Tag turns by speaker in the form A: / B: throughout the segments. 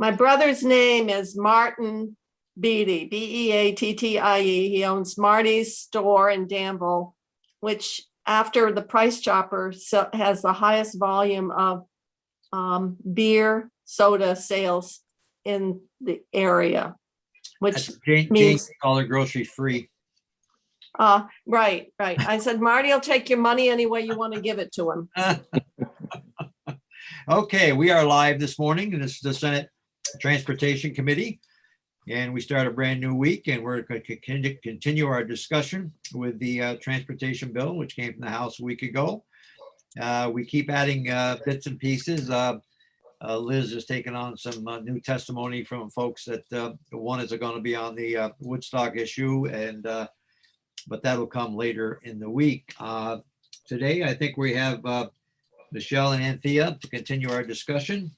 A: My brother's name is Martin Beattie, Beattie. He owns Marty's store in Danville, which after the Price Chopper has the highest volume of beer, soda sales in the area, which means
B: call her grocery free.
A: Right. I said, Marty will take your money any way you want to give it to him.
B: Okay, we are live this morning, and this is the Senate Transportation Committee, and we start a brand new week, and we're going to continue our discussion with the transportation bill, which came from the House a week ago. We keep adding bits and pieces. Liz has taken on some new testimony from folks that one is going to be on the Woodstock issue, and but that'll come later in the week. Today, I think we have Michelle and Anthea to continue our discussion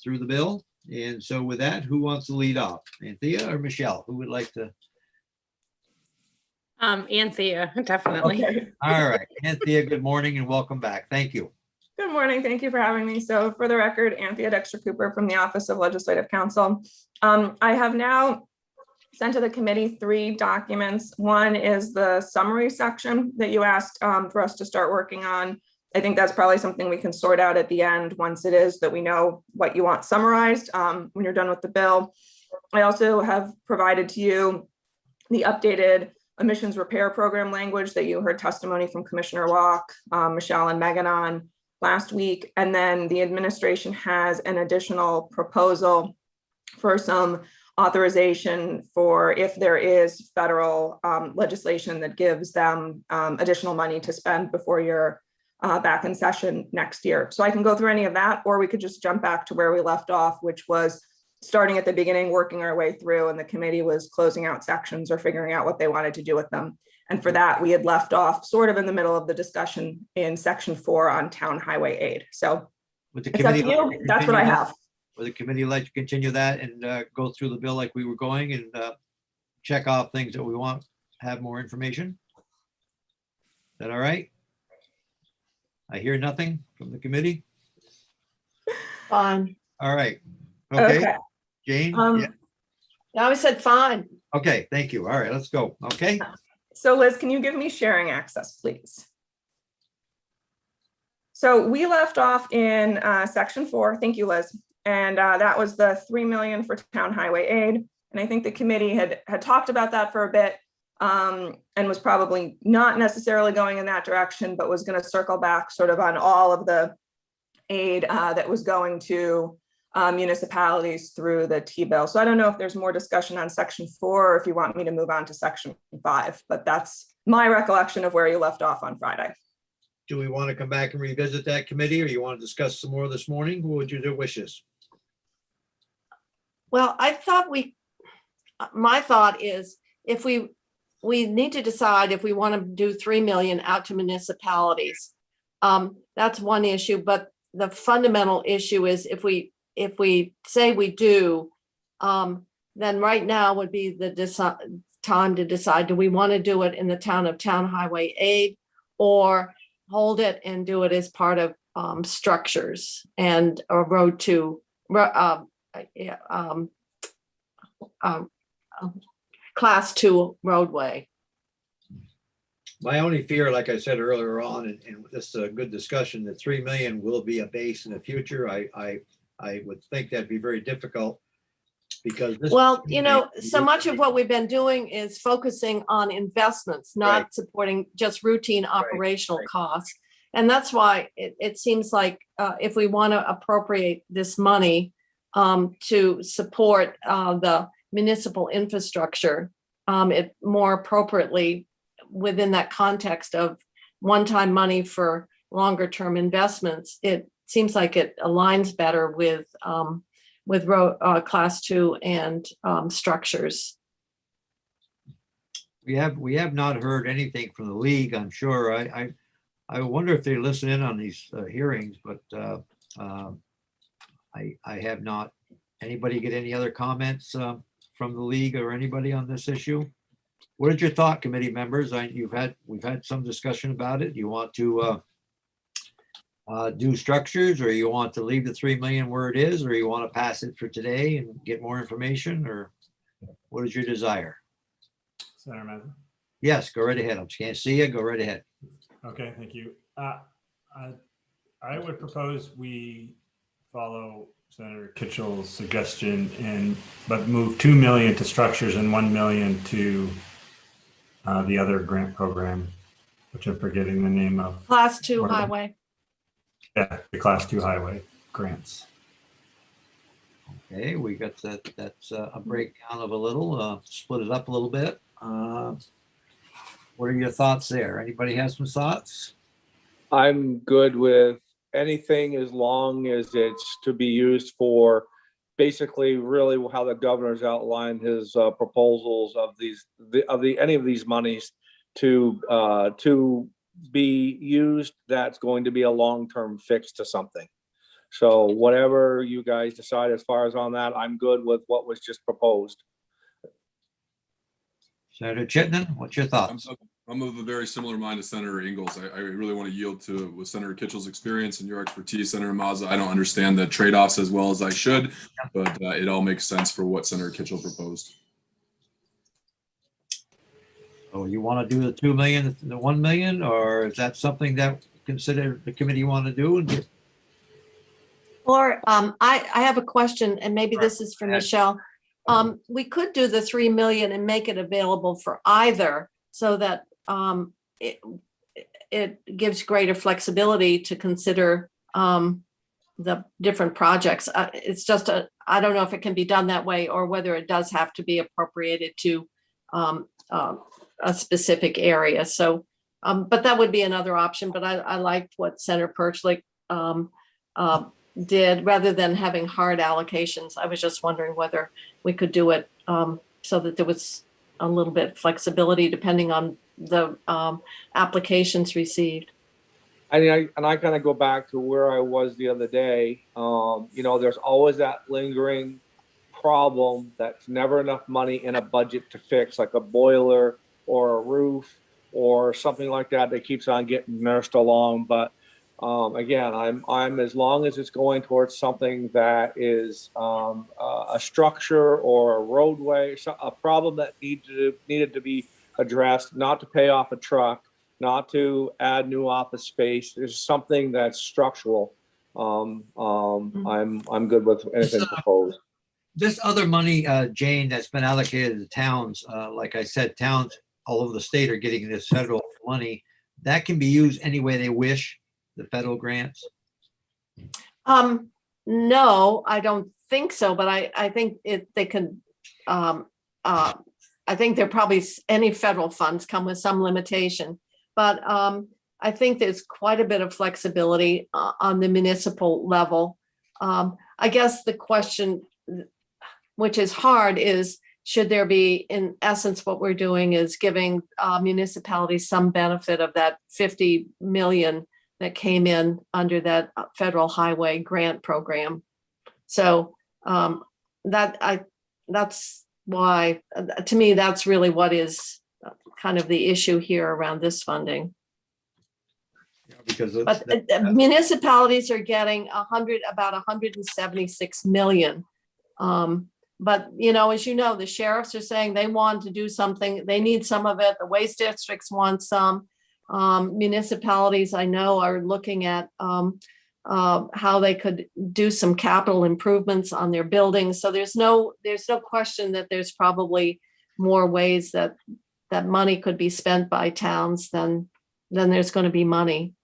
B: through the bill. And so with that, who wants to lead off? Anthea or Michelle? Who would like to?
C: Anthea, definitely.
B: Okay. All right. Anthea, good morning and welcome back. Thank you.
D: Good morning. Thank you for having me. So for the record, Anthea Dexter-Cooper from the Office of Legislative Counsel. I have now sent to the committee 3 documents. One is the summary section that you asked for us to start working on. I think that's probably something we can sort out at the end once it is that we know what you want summarized when you're done with the bill. I also have provided to you the updated emissions repair program language that you heard testimony from Commissioner Walk, Michelle and Megan on last week. And then the administration has an additional proposal for some authorization for if there is federal legislation that gives them additional money to spend before you're back in session next year. So I can go through any of that, or we could just jump back to where we left off, which was starting at the beginning, working our way through, and the committee was closing out sections or figuring out what they wanted to do with them. And for that, we had left off sort of in the middle of the discussion in section 4 on town highway aid. So
B: Would the
D: it's up to
B: committee
D: you. That's what I have.
B: Would the committee like to continue that and go through the bill like we were going and check off things that we want, have more information? Is that all right? I hear nothing from the committee.
A: Fine.
B: All right. Okay. Jane? Yeah.
A: I said fine.
B: Okay, thank you. All right, let's go. Okay.
D: So Liz, can you give me sharing access, please? So we left off in section 4. Thank you, Liz. And that was the $3 million for town highway aid. And I think the committee had talked about that for a bit and was probably not necessarily going in that direction, but was going to circle back sort of on all of the aid that was going to municipalities through the T-bill. So I don't know if there's more discussion on section 4 or if you want me to move on to section 5, but that's my recollection of where you left off on Friday.
B: Do we want to come back and revisit that committee, or you want to discuss some more this morning? What would your wishes?
A: Well, my thought is if we need to decide if we want to do 3 million out to municipalities. That's one issue, but the fundamental issue is if we say we do, then right now would be the time to decide, do we want to do it in the town of town highway aid or hold it and do it as part of structures and a road to class 2 roadway.
B: My only fear, like I said earlier on, and this is a good discussion, that 3 million will be a base in the future. I would think that'd be very difficult because this.
A: Well, so much of what we've been doing is focusing on investments, not supporting just routine operational costs. And that's why it seems like if we want to appropriate this money to support the municipal infrastructure, it more appropriately within that context of one-time money for longer term investments, it seems like it aligns better with road class 2 and structures.
B: We have not heard anything from the league. I'm sure. I wonder if they listen in on these hearings, but I have not. Anybody get any other comments from the league or anybody on this issue? What is your thought, committee members? We've had some discussion about it. You want to do structures, or you want to leave the 3 million where it is, or you want to pass it for today and get more information, or what is your desire?
E: Senator Mazza.
B: Yes, go right ahead. I can't see you. Go right ahead.
E: Okay, thank you. I would propose we follow Senator Kitchell's suggestion but move 2 million to structures and 1 million to the other grant program, which I'm forgetting the name of.
A: Class 2 highway.
E: Yeah, the Class 2 highway grants.
B: Okay, we got that. That's a breakdown of a little, split it up a little bit. What are your thoughts there? Anybody have some thoughts?
F: I'm good with anything as long as it's to be used for basically really how the governor's outlined his proposals of any of these monies to be used. That's going to be a long-term fix to something. So whatever you guys decide as far as on that, I'm good with what was just proposed.
B: Senator Chittenden, what's your thoughts?
G: I'm of a very similar mind to Senator Ingalls. I really want to yield to with Senator Kitchell's experience and your expertise, Senator Mazza. I don't understand the trade-offs as well as I should, but it all makes sense for what Senator Kitchell proposed.
B: So you want to do the 2 million, the 1 million, or is that something that consider the committee want to do?
A: Or I have a question, and maybe this is for Michelle. We could do the 3 million and make it available for either, so that it gives greater flexibility to consider the different projects. It's just I don't know if it can be done that way, or whether it does have to be appropriated to a specific area. So, but that would be another option. But I liked what Senator Perchlik did, rather than having hard allocations. I was just wondering whether we could do it so that there was a little bit flexibility depending on the applications received.
F: I kind of go back to where I was the other day. There's always that lingering problem that's never enough money in a budget to fix, like a boiler or a roof or something like that keeps on getting nursed along. But again, I'm as long as it's going towards something that is a structure or a roadway, a problem that needed to be addressed, not to pay off a truck, not to add new office space. There's something that's structural. I'm good with anything proposed.
B: This other money, Jane, that's been allocated to towns, like I said, towns all over the state are getting this federal money. That can be used any way they wish, the federal grants?
A: No, I don't think so, but I think they can, I think there probably any federal funds come with some limitation, but I think there's quite a bit of flexibility on the municipal level. I guess the question, which is hard, is should there be, in essence, what we're doing is giving municipalities some benefit of that 50 million that came in under that federal highway grant program. So that's why, to me, that's really what is kind of the issue here around this funding.
B: Yeah, because
A: municipalities are getting about 176 million. But, as you know, the sheriffs are saying they want to do something. They need some of it. The waste districts want some. Municipalities, I know, are looking at how they could do some capital improvements on their buildings. So there's no question that there's probably more ways that money could be spent by towns than there's going to be money.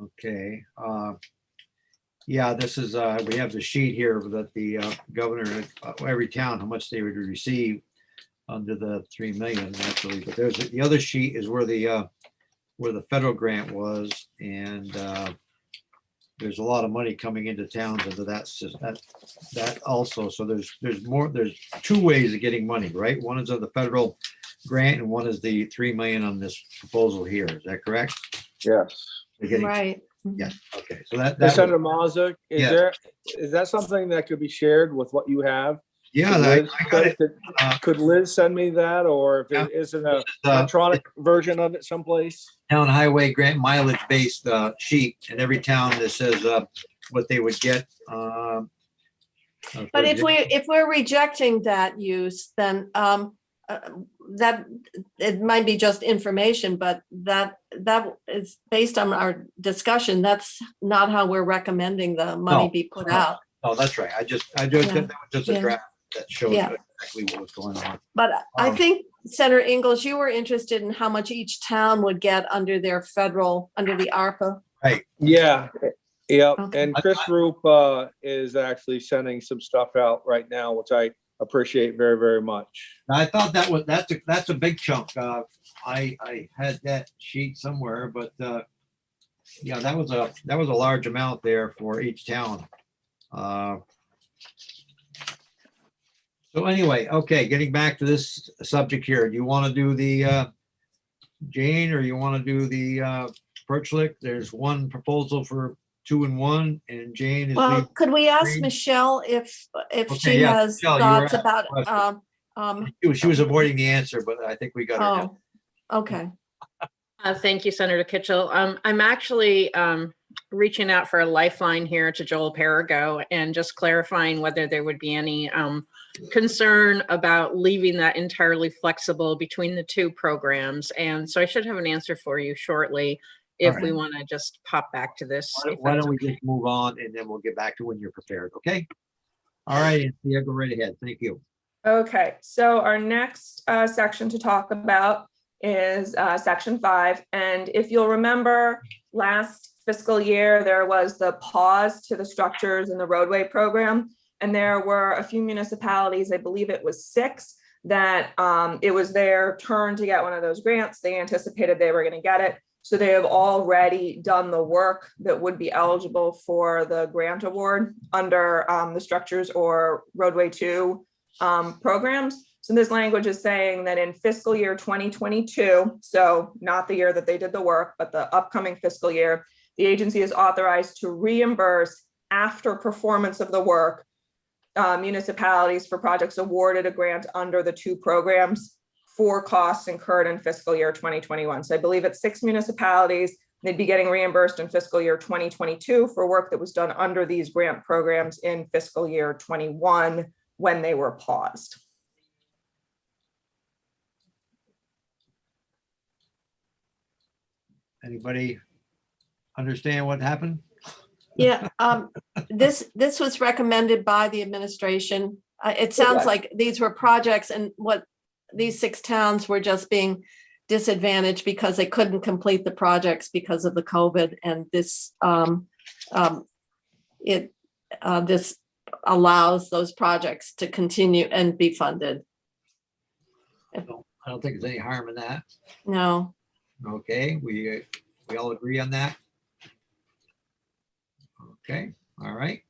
B: Okay. Yeah, this is, we have the sheet here that the governor, every town, how much they would receive under the 3 million naturally, but there's the other sheet is where the federal grant was, and there's a lot of money coming into towns under that also. So there's two ways of getting money, right? One is on the federal grant, and one is the 3 million on this proposal here. Is that correct?
F: Yes.
A: Right.
B: Yeah. Okay. So that
F: Senator Mazza,
B: yes.
F: is that something that could be shared with what you have?
B: Yeah,
F: Could
B: I
F: Liz-
B: got it.
F: Could Liz send me that, or if it isn't a electronic version of it someplace?
B: Town highway grant mileage based sheet, and every town that says what they would get.
A: But if we're rejecting that use, then that it might be just information, but that is based on our discussion. That's not how we're recommending the money
B: No.
A: be put out.
B: Oh, that's right. I just that was just a
A: Yeah.
B: draft that showed
A: Yeah.
B: exactly what was going on.
A: But I
B: Um,
A: think, Senator Ingalls, you were interested in how much each town would get under their under the ARPA.
B: Right.
F: Yeah, yeah.
A: Okay.
F: And Chris Roop is actually sending some stuff out right now, which I appreciate very, very much.
B: I thought that's a big chunk. I had that sheet somewhere, but yeah, that was a large amount there for each town. So anyway, okay, getting back to this subject here, do you want to do the Jane, or you want to do the Birchlick? There's one proposal for 2 and 1, and Jane is
A: Well, could we ask
B: Green.
A: Michelle if
B: Okay,
A: she
B: yeah,
A: has
B: Michelle, you were
A: thoughts
B: asking
A: about,
B: a question. She was avoiding the answer, but I think we got her now.
A: oh, okay.
C: Thank you, Senator Kitchell. I'm actually reaching out for a lifeline here to Joel Perigo and just clarifying whether there would be any concern about leaving that entirely flexible between the two programs. And so I should have an answer for you shortly if
B: All
C: we
B: right.
C: want to just pop back to this. if
B: Why
C: that's
B: don't we
C: okay.
B: just move on, and then we'll get back to when you're prepared, okay? All right, Anthea, go right ahead. Thank you.
D: Okay, so our next section to talk about is section 5. And if you'll remember, last fiscal year, there was the pause to the structures in the roadway program. And there were a few municipalities, I believe it was 6, that it was their turn to get one of those grants. They anticipated they were going to get it. So they have already done the work that would be eligible for the grant award under the structures or roadway 2 programs. So this language is saying that in fiscal year 2022, so not the year that they did the work, but the upcoming fiscal year, the agency is authorized to reimburse after performance of the work municipalities for projects awarded a grant under the 2 programs for costs incurred in fiscal year 2021. So I believe it's 6 municipalities. They'd be getting reimbursed in fiscal year 2022 for work that was done under these grant programs in fiscal year 21 when they were paused.
B: Anybody understand what happened?
A: Yeah, this was recommended by the administration. It sounds like these were projects, and what these 6 towns were just being disadvantaged because they couldn't complete the projects because of the COVID, and this this allows those projects to continue and be funded.
B: I don't think there's any harm in that.
A: No,
B: Okay, we all agree on that? Okay, all right.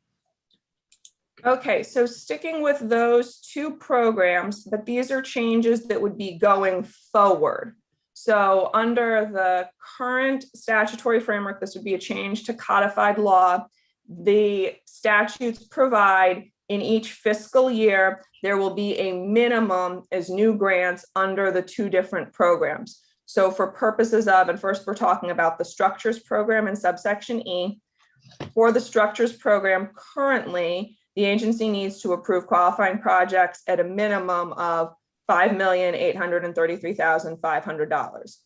D: Okay, so sticking with those 2 programs, but these are changes that would be going forward. So under the current statutory framework, this would be a change to codified law. The statutes provide in each fiscal year, there will be a minimum as new grants under the 2 different programs. So for purposes of, and first we're talking about the structures program in subsection E. For the structures program currently, the agency needs to approve qualifying projects at a minimum of $5,833,500.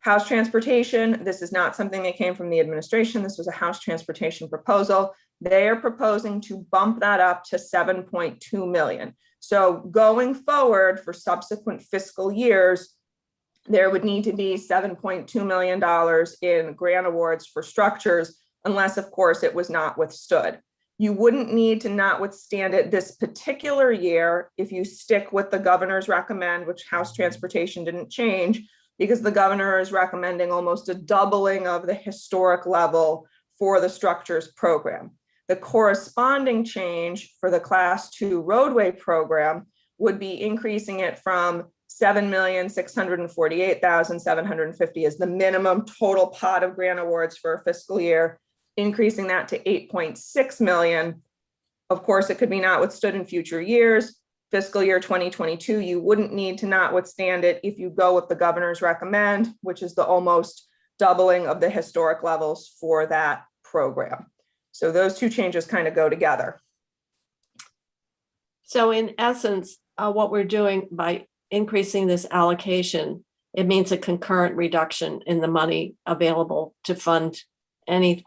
D: House transportation, this is not something that came from the administration. This was a House transportation proposal. They are proposing to bump that up to 7.2 million. So going forward for subsequent fiscal years, there would need to be $7.2 million in grant awards for structures, unless, of course, it was not withstood. You wouldn't need to not withstand it this particular year if you stick with the governor's recommend, which House Transportation didn't change, because the governor is recommending almost a doubling of the historic level for the structures program. The corresponding change for the Class 2 roadway program would be increasing it from $7,648,750 as the minimum total pot of grant awards for a fiscal year, increasing that to 8.6 million. Of course, it could be not withstood in future years. fiscal year 2022, you wouldn't need to notwithstand it if you go with the governor's recommend, which is the almost doubling of the historic levels for that program. So those two changes kind of go together.
A: So in essence, what we're doing by increasing this allocation, it means a concurrent reduction in the money available to fund any,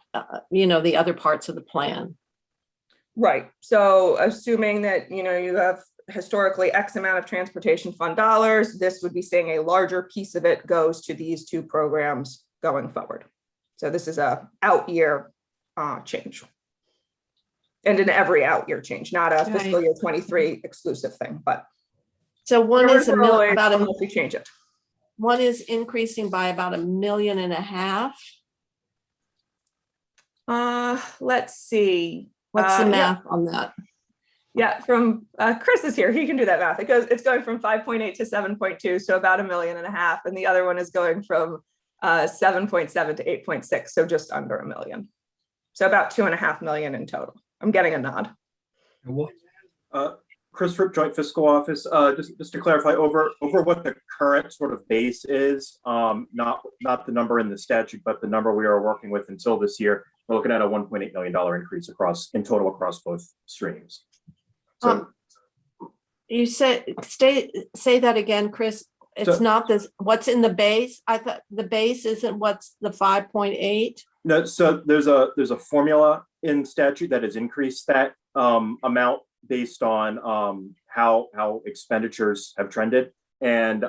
A: the other parts of the plan.
D: Right. So assuming that, you have historically X amount of transportation fund dollars, this would be saying a larger piece of it goes to these two programs going forward. So this is a out year change. And an every out year change, not a fiscal year 23 exclusive thing, but.
A: So one is
D: unless we change it.
A: One is increasing by about $1.5 million.
D: Let's see.
A: What's the
D: Yeah.
A: math on that?
D: Yeah, from Chris is here. He can do that math. It's going from 5.8 to 7.2, so about $1.5 million, and the other one is going from 7.7 to 8.6, so just under $1 million. So about $2.5 million in total. I'm getting a nod.
H: Chris Fripp, Joint Fiscal Office. Just to clarify, over what the current sort of base is, not the number in the statute, but the number we are working with until this year. We're looking at a $1.8 million increase in total across both streams. So
A: You say that again, Chris. It's not this. What's in the base? I thought the base isn't what's the 5.8.
H: no, so there's a formula in statute that has increased that amount based on how expenditures have trended. And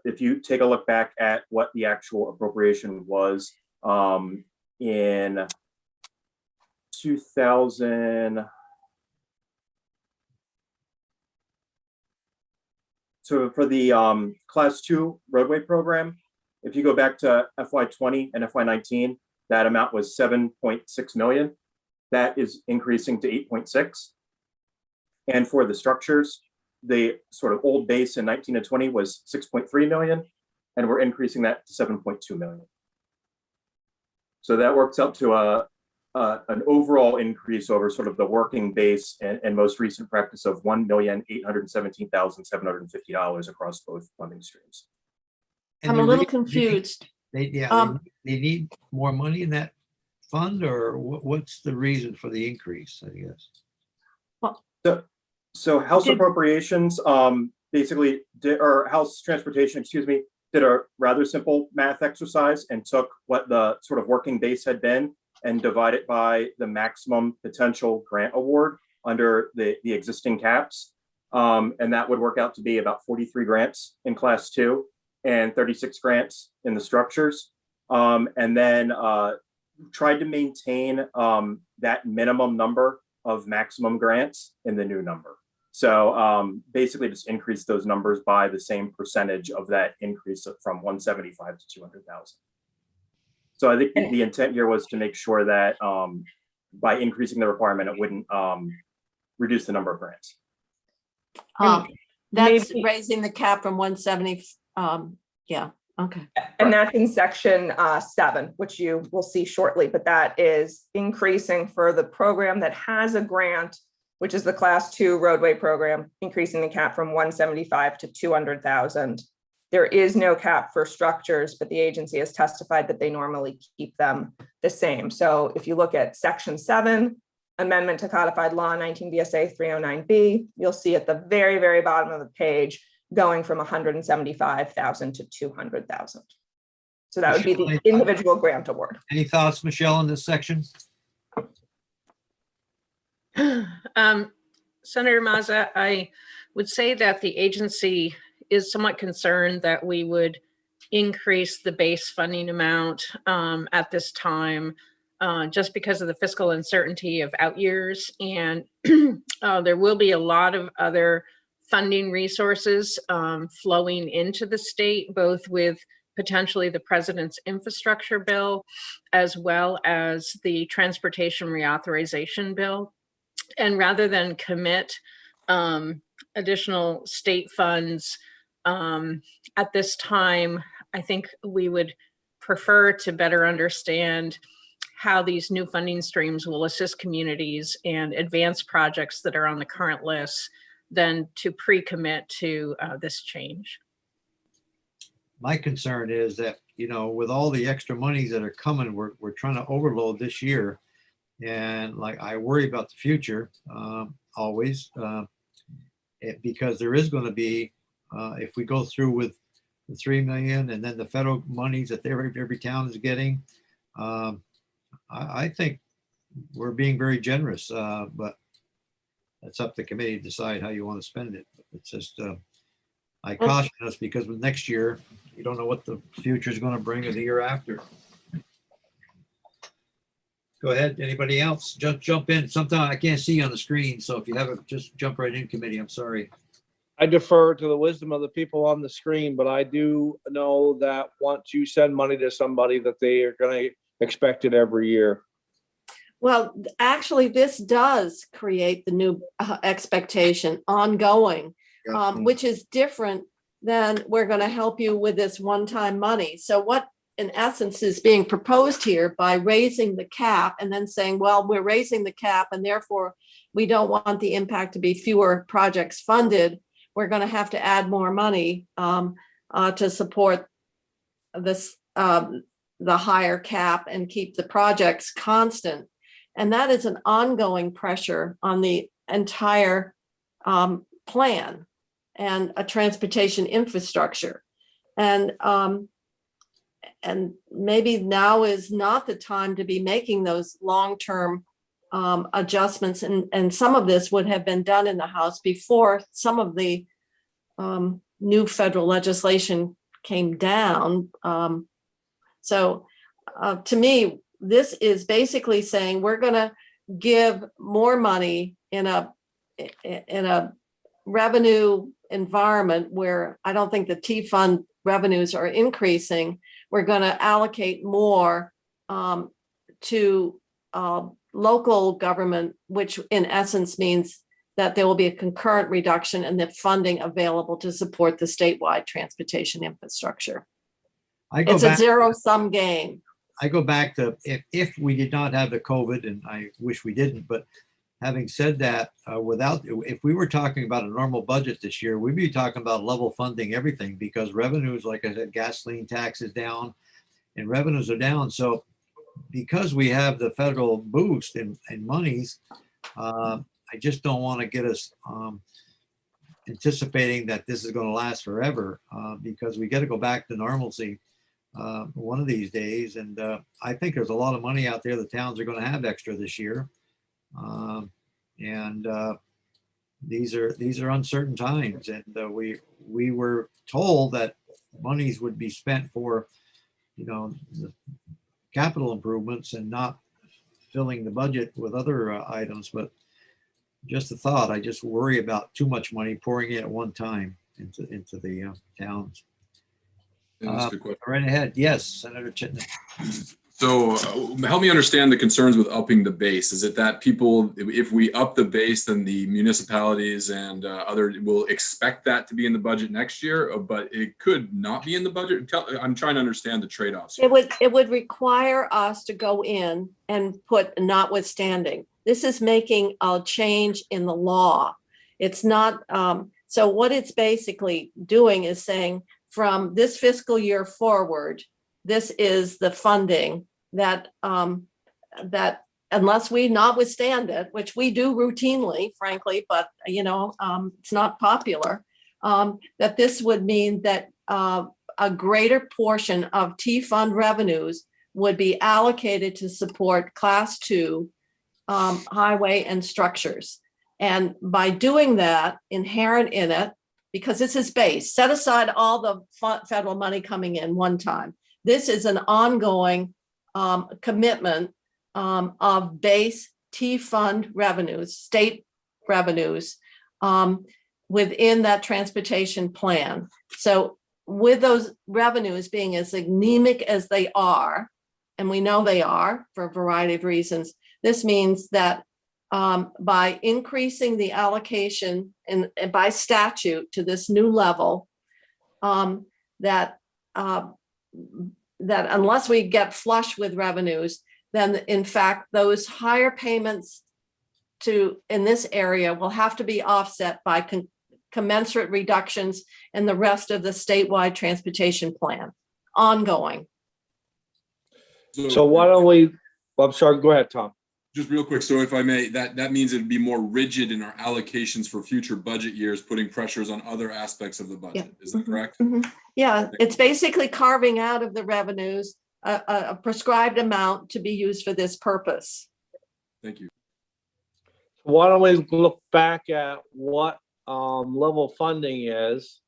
H: if you take a look back at what the actual appropriation was in 2000. So for the class 2 roadway program, if you go back to FY20 and FY19, that amount was 7.6 million. That is increasing to 8.6. And for the structures, the sort of old base in 19 and 20 was 6.3 million, and we're increasing that to 7.2 million. So that works out to an overall increase over sort of the working base and most recent practice of $1,817,750 across both funding streams.
A: I'm a little confused.
B: They need more money in that fund, or what's the reason for the increase, I guess?
H: So House Appropriations basically or House Transportation, did a rather simple math exercise and took what the sort of working base had been and divide it by the maximum potential grant award under the existing caps. And that would work out to be about 43 grants in class 2 and 36 grants in the structures. And then tried to maintain that minimum number of maximum grants in the new number. So basically just increase those numbers by the same percentage of that increase from 175 to 200,000. So I think the intent here was to make sure that by increasing the requirement, it wouldn't reduce the number of grants.
A: That's raising the cap from 170. Yeah. Okay.
D: And that's in section 7, which you will see shortly, but that is increasing for the program that has a grant, which is the class 2 roadway program, increasing the cap from 175 to 200,000. There is no cap for structures, but the agency has testified that they normally keep them the same. So if you look at section 7, amendment to codified law 19 VSA 309B, you'll see at the very, very bottom of the page, going from 175,000 to 200,000. So that would be the individual grant award.
B: Any thoughts, Michelle, on this section?
C: Senator Mazza, I would say that the agency is somewhat concerned that we would increase the base funding amount at this time, just because of the fiscal uncertainty of out years. And there will be a lot of other funding resources flowing into the state, both with potentially the president's infrastructure bill, as well as the transportation reauthorization bill. And rather than commit additional state funds at this time, I think we would prefer to better understand how these new funding streams will assist communities and advance projects that are on the current list than to pre-commit to this change.
B: My concern is that, you know, with all the extra monies that are coming, we're trying to overload this year. And like, I worry about the future always, because there is going to be, if we go through with the 3 million and then the federal monies that every town is getting, I think we're being very generous, but it's up to the committee to decide how you want to spend it. It's just, I caution us because with next year, you don't know what the future is going to bring or the year after. Go ahead. Anybody else? Jump in. Sometimes I can't see you on the screen. So if you have it, just jump right in, committee. I'm sorry.
F: I defer to the wisdom of the people on the screen, but I do know that once you send money to somebody that they are going to expect it every year.
A: Well, actually, this does create the new expectation ongoing, which is different than we're going to help you with this one-time money. So what in essence is being proposed here by raising the cap and then saying, well, we're raising the cap and therefore we don't want the impact to be fewer projects funded. We're going to have to add more money to support this, the higher cap and keep the projects constant. And that is an ongoing pressure on the entire plan and a transportation infrastructure. And maybe now is not the time to be making those long-term adjustments. And some of this would have been done in the House before some of the new federal legislation came down. So to me, this is basically saying we're going to give more money in a revenue environment where I don't think the T fund revenues are increasing. We're going to allocate more to local government, which in essence means that there will be a concurrent reduction in the funding available to support the statewide transportation infrastructure. It's a zero-sum game.
B: I go back to if we did not have the COVID, and I wish we didn't, but having said that, if we were talking about a normal budget this year, we'd be talking about level funding everything because revenues, like I said, gasoline tax is down and revenues are down. So because we have the federal boost in monies, I just don't want to get us anticipating that this is going to last forever because we got to go back to normalcy one of these days. And I think there's a lot of money out there the towns are going to have extra this year. These are uncertain times, and we were told that monies would be spent for, you know, the capital improvements and not filling the budget with other items. But just a thought, I just worry about too much money pouring in at one time into the towns.
G: That's a good question.
B: Right ahead. Yes, Senator Chitney.
G: So help me understand the concerns with upping the base. Is it that people, if we up the base, then the municipalities and other will expect that to be in the budget next year, but it could not be in the budget? I'm trying to understand the trade-offs.
A: It would require us to go in and put notwithstanding. This is making a change in the law. It's not, so what it's basically doing is saying from this fiscal year forward, this is the funding that that unless we notwithstand it, which we do routinely, frankly, but you know, it's not popular, that this would mean that a greater portion of T fund revenues would be allocated to support class 2 highway and structures. And by doing that, inherent in it, because this is base, set aside all the federal money coming in one time. This is an ongoing commitment of base T fund revenues, state revenues within that transportation plan. So with those revenues being as anemic as they are, and we know they are for a variety of reasons, this means that by increasing the allocation and by statute to this new level, that unless we get flush with revenues, then in fact, those higher payments in this area will have to be offset by commensurate reductions in the rest of the statewide transportation plan, ongoing.
F: So why don't we, well, I'm sorry, go ahead, Tom.
G: Just real quick, so if I may, that means it'd be more rigid in our allocations for future budget years, putting pressures on other aspects of the budget. Is that correct?
A: Yeah, it's basically carving out of the revenues a prescribed amount to be used for this purpose.
G: Thank you.
F: Why don't we look back at what level funding is,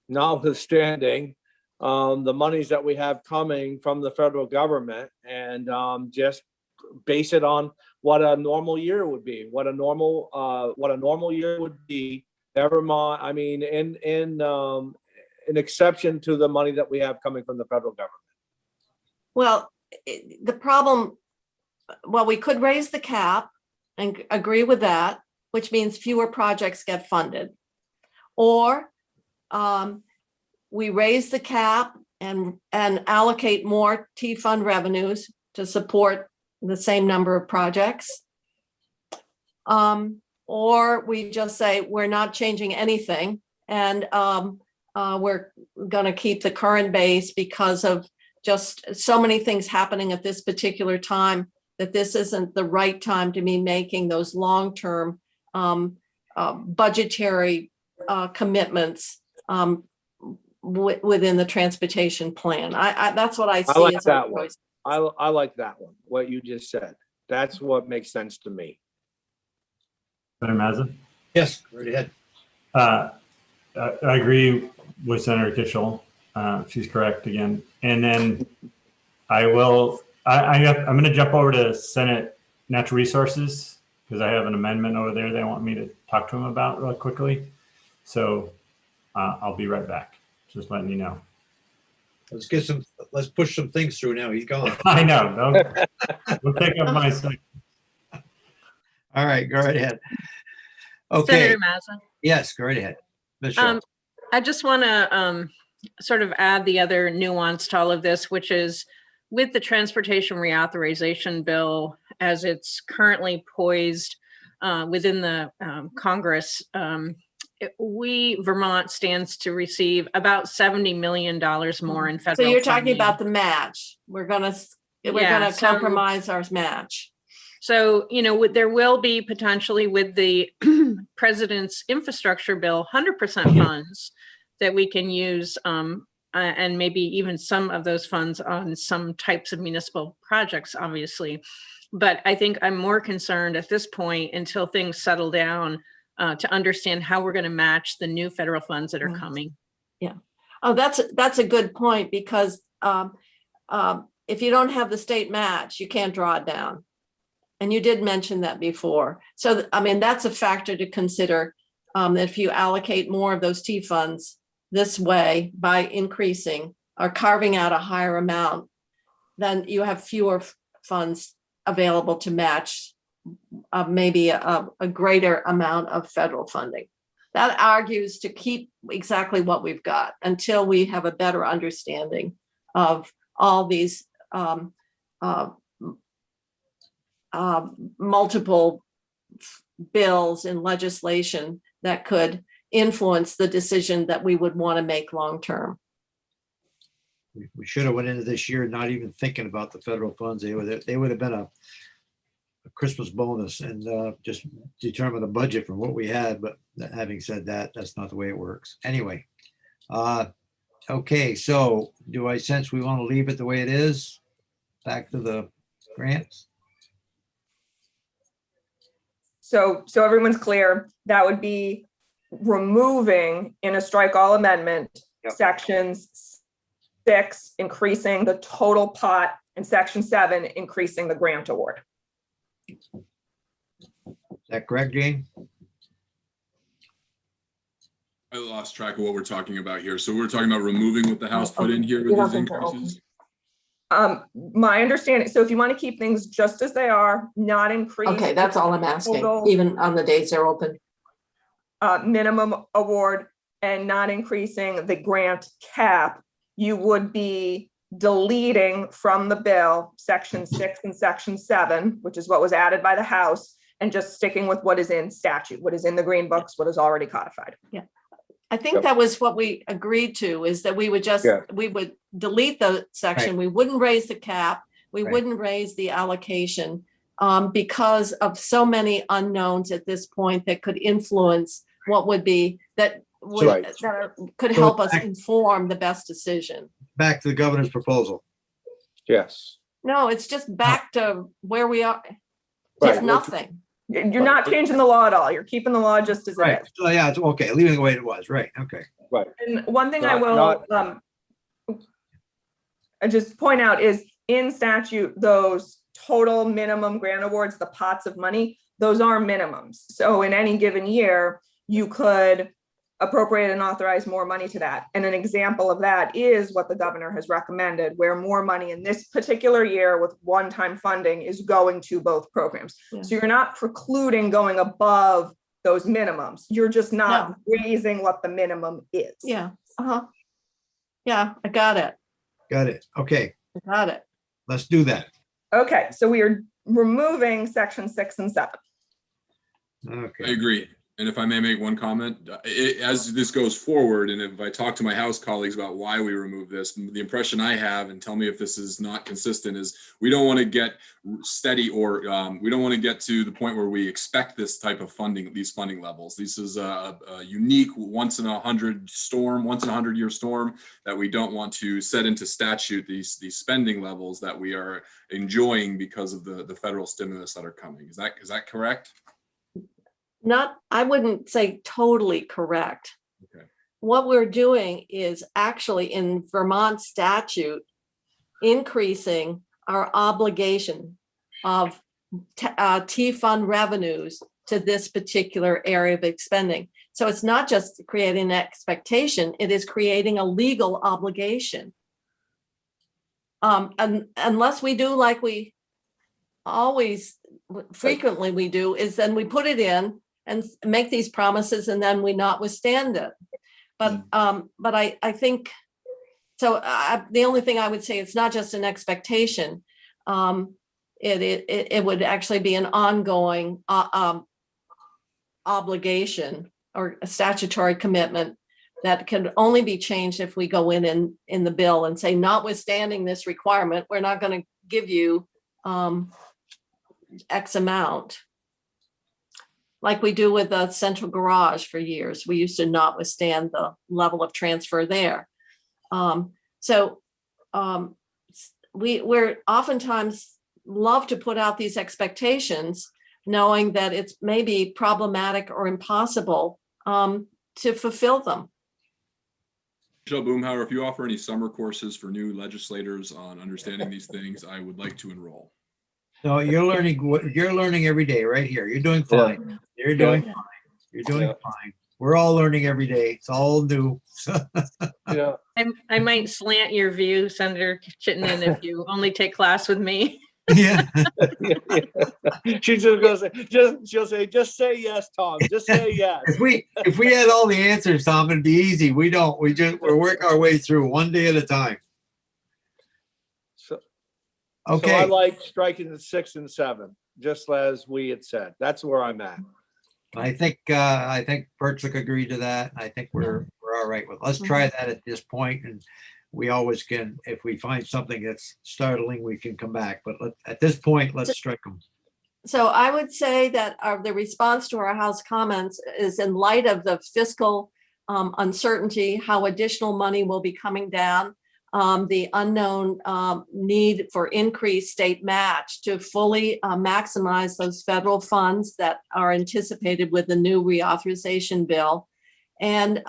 F: notwithstanding the monies that we have coming from the federal government, and just base it on what a normal year would be, what a normal year would be. Never mind, I mean, in an exception to the money that we have coming from the federal government.
A: Well, the problem, well, we could raise the cap and agree with that, which means fewer projects get funded. Or we raise the cap and allocate more T-fund revenues to support the same number of projects. Or we just say, we're not changing anything, and we're gonna keep the current base because of just so many things happening at this particular time, that this isn't the right time to be making those long-term budgetary commitments within the transportation plan. That's what I see.
F: I like
A: as our
F: that one.
A: choice.
F: I like that one, what you just said. That's what makes sense to me.
E: Senator Mazza?
B: Yes, go right ahead.
E: I agree with Senator Kitchell. She's correct again. And then I'm going to jump over to Senate Natural Resources, because I have an amendment over there they want me to talk to them about really quickly. So I'll be right back. Just letting you know.
B: Let's push some things through now. He's gone.
E: I know. We'll take up my second.
B: All right, go right ahead. Okay.
C: Senator Mazza.
B: Yes, go right ahead. Ms. Shaw.
C: I just want to sort of add the other nuance to all of this, which is with the transportation reauthorization bill as it's currently poised within the Congress, Vermont stands to receive about $70 million more in federal
A: So you're talking
C: funding.
A: about the match. We're gonna compromise our match.
C: So, you know, there will be potentially with the president's infrastructure bill, 100% funds that we can use, and maybe even some of those funds on some types of municipal projects, obviously. But I think I'm more concerned at this point, until things settle down, to understand how we're going to match the new federal funds that are coming.
A: Yeah. Oh, that's a good point, because if you don't have the state match, you can't draw it down. And you did mention that before. So, I mean, that's a factor to consider, that if you allocate more of those T funds this way by increasing or carving out a higher amount, then you have fewer funds available to match maybe a greater amount of federal funding. That argues to keep exactly what we've got until we have a better understanding of all these multiple bills and legislation that could influence the decision that we would want to make long-term.
B: We should have went into this year not even thinking about the federal funds. They would have been a Christmas bonus, and just determine the budget from what we had. But having said that, that's not the way it works. Anyway, okay, so do I sense we want to leave it the way it is? Back to the grants?
D: So everyone's clear, that would be removing in a strike all amendment, sections 6, increasing the total pot, and section 7, increasing the grant award.
B: Is that correct, Jane?
G: I lost track of what we're talking about here. So we're talking about removing what the House put in here with these increases?
D: My understanding, so if you want to keep things just as they are, not increase.
A: Okay, that's all I'm asking,
D: total,
A: even on the days they're open.
D: minimum award, and not increasing the grant cap, you would be deleting from the bill section 6 and section 7, which is what was added by the House, and just sticking with what is in statute, what is in the green books, what is already codified.
A: I think
F: Yep.
A: that was what we agreed to, is that we would just,
F: Yeah.
A: we would delete the section. We wouldn't raise the cap. We
B: Right.
A: wouldn't raise the allocation because of so many unknowns at this point that could influence what would be, that would,
F: Right.
A: could
B: So
A: help us
B: back-
A: inform the best decision.
B: Back to the governor's proposal.
F: Yes.
A: No, it's just back to where we are.
F: Right,
A: Just nothing.
D: You're not changing the law at all. You're keeping the law just as it
B: Right.
D: is.
B: So yeah, it's okay. Leaving it the way it was. Right. Okay.
D: And one thing I
F: Not-
D: will I just point out is in statute, those total minimum grant awards, the pots of money, those are minimums. So in any given year, you could appropriate and authorize more money to that. And an example of that is what the governor has recommended, where more money in this particular year with one-time funding is going to both programs.
A: Yeah.
D: So you're not precluding going above those minimums. You're just not raising what the minimum is.
A: Yeah. Uh-huh. Yeah, I got it.
B: Got it. Okay.
A: I got it.
B: Let's do that.
D: Okay, so we are removing section 6 and 7.
G: I
B: Okay.
G: agree. And if I may make one comment, as this goes forward, and if I talk to my House colleagues about why we remove this, the impression I have, and tell me if this is not consistent, is we don't want to get steady, or we don't want to get to the point where we expect this type of funding, these funding levels. This is a unique once in a 100-year storm that we don't want to set into statute, these spending levels that we are enjoying because of the federal stimulus that are coming. Is that correct?
A: Not, I wouldn't say totally correct.
G: Okay.
A: What we're doing is actually in Vermont statute, increasing our obligation of T-fund revenues to this particular area of expending. So it's not just creating an expectation, it is creating a legal obligation. And unless we do like we always frequently we do, is then we put it in and make these promises and then we not withstand it. But I think, so the only thing I would say, it's not just an expectation. It would actually be an ongoing obligation or a statutory commitment that can only be changed if we go in the bill and say, notwithstanding this requirement, we're not going to give you X amount. Like we do with the central garage for years. We used to not withstand the level of transfer there. We're oftentimes love to put out these expectations, knowing that it's maybe problematic or impossible to fulfill them.
G: Michelle Boomhauer, if you offer any summer courses for new legislators on understanding these things, I would like to enroll.
B: No, you're learning every day right here. You're doing fine. You're doing fine. You're doing fine. We're all learning every day. It's all new.
F: Yeah.
C: I might slant your view, Senator Chittenden, if you only take class with me.
B: Yeah.
F: She's just gonna say, she'll say, just say yes, Tom. Just say yes.
B: If we had all the answers, Tom, it'd be easy. We don't. We're working our way through one day at a time.
F: So
B: Okay.
F: I like striking the 6 and 7, just as we had said. That's where I'm at.
B: I think Pertzik agreed to that. I think we're all right with. Let's try that at this point, and we always can. If we find something that's startling, we can come back. But at this point, let's strike them.
A: So I would say that the response to our House comments is, in light of the fiscal uncertainty, how additional money will be coming down, the unknown need for increased state match to fully maximize those federal funds that are anticipated with the new reauthorization bill, and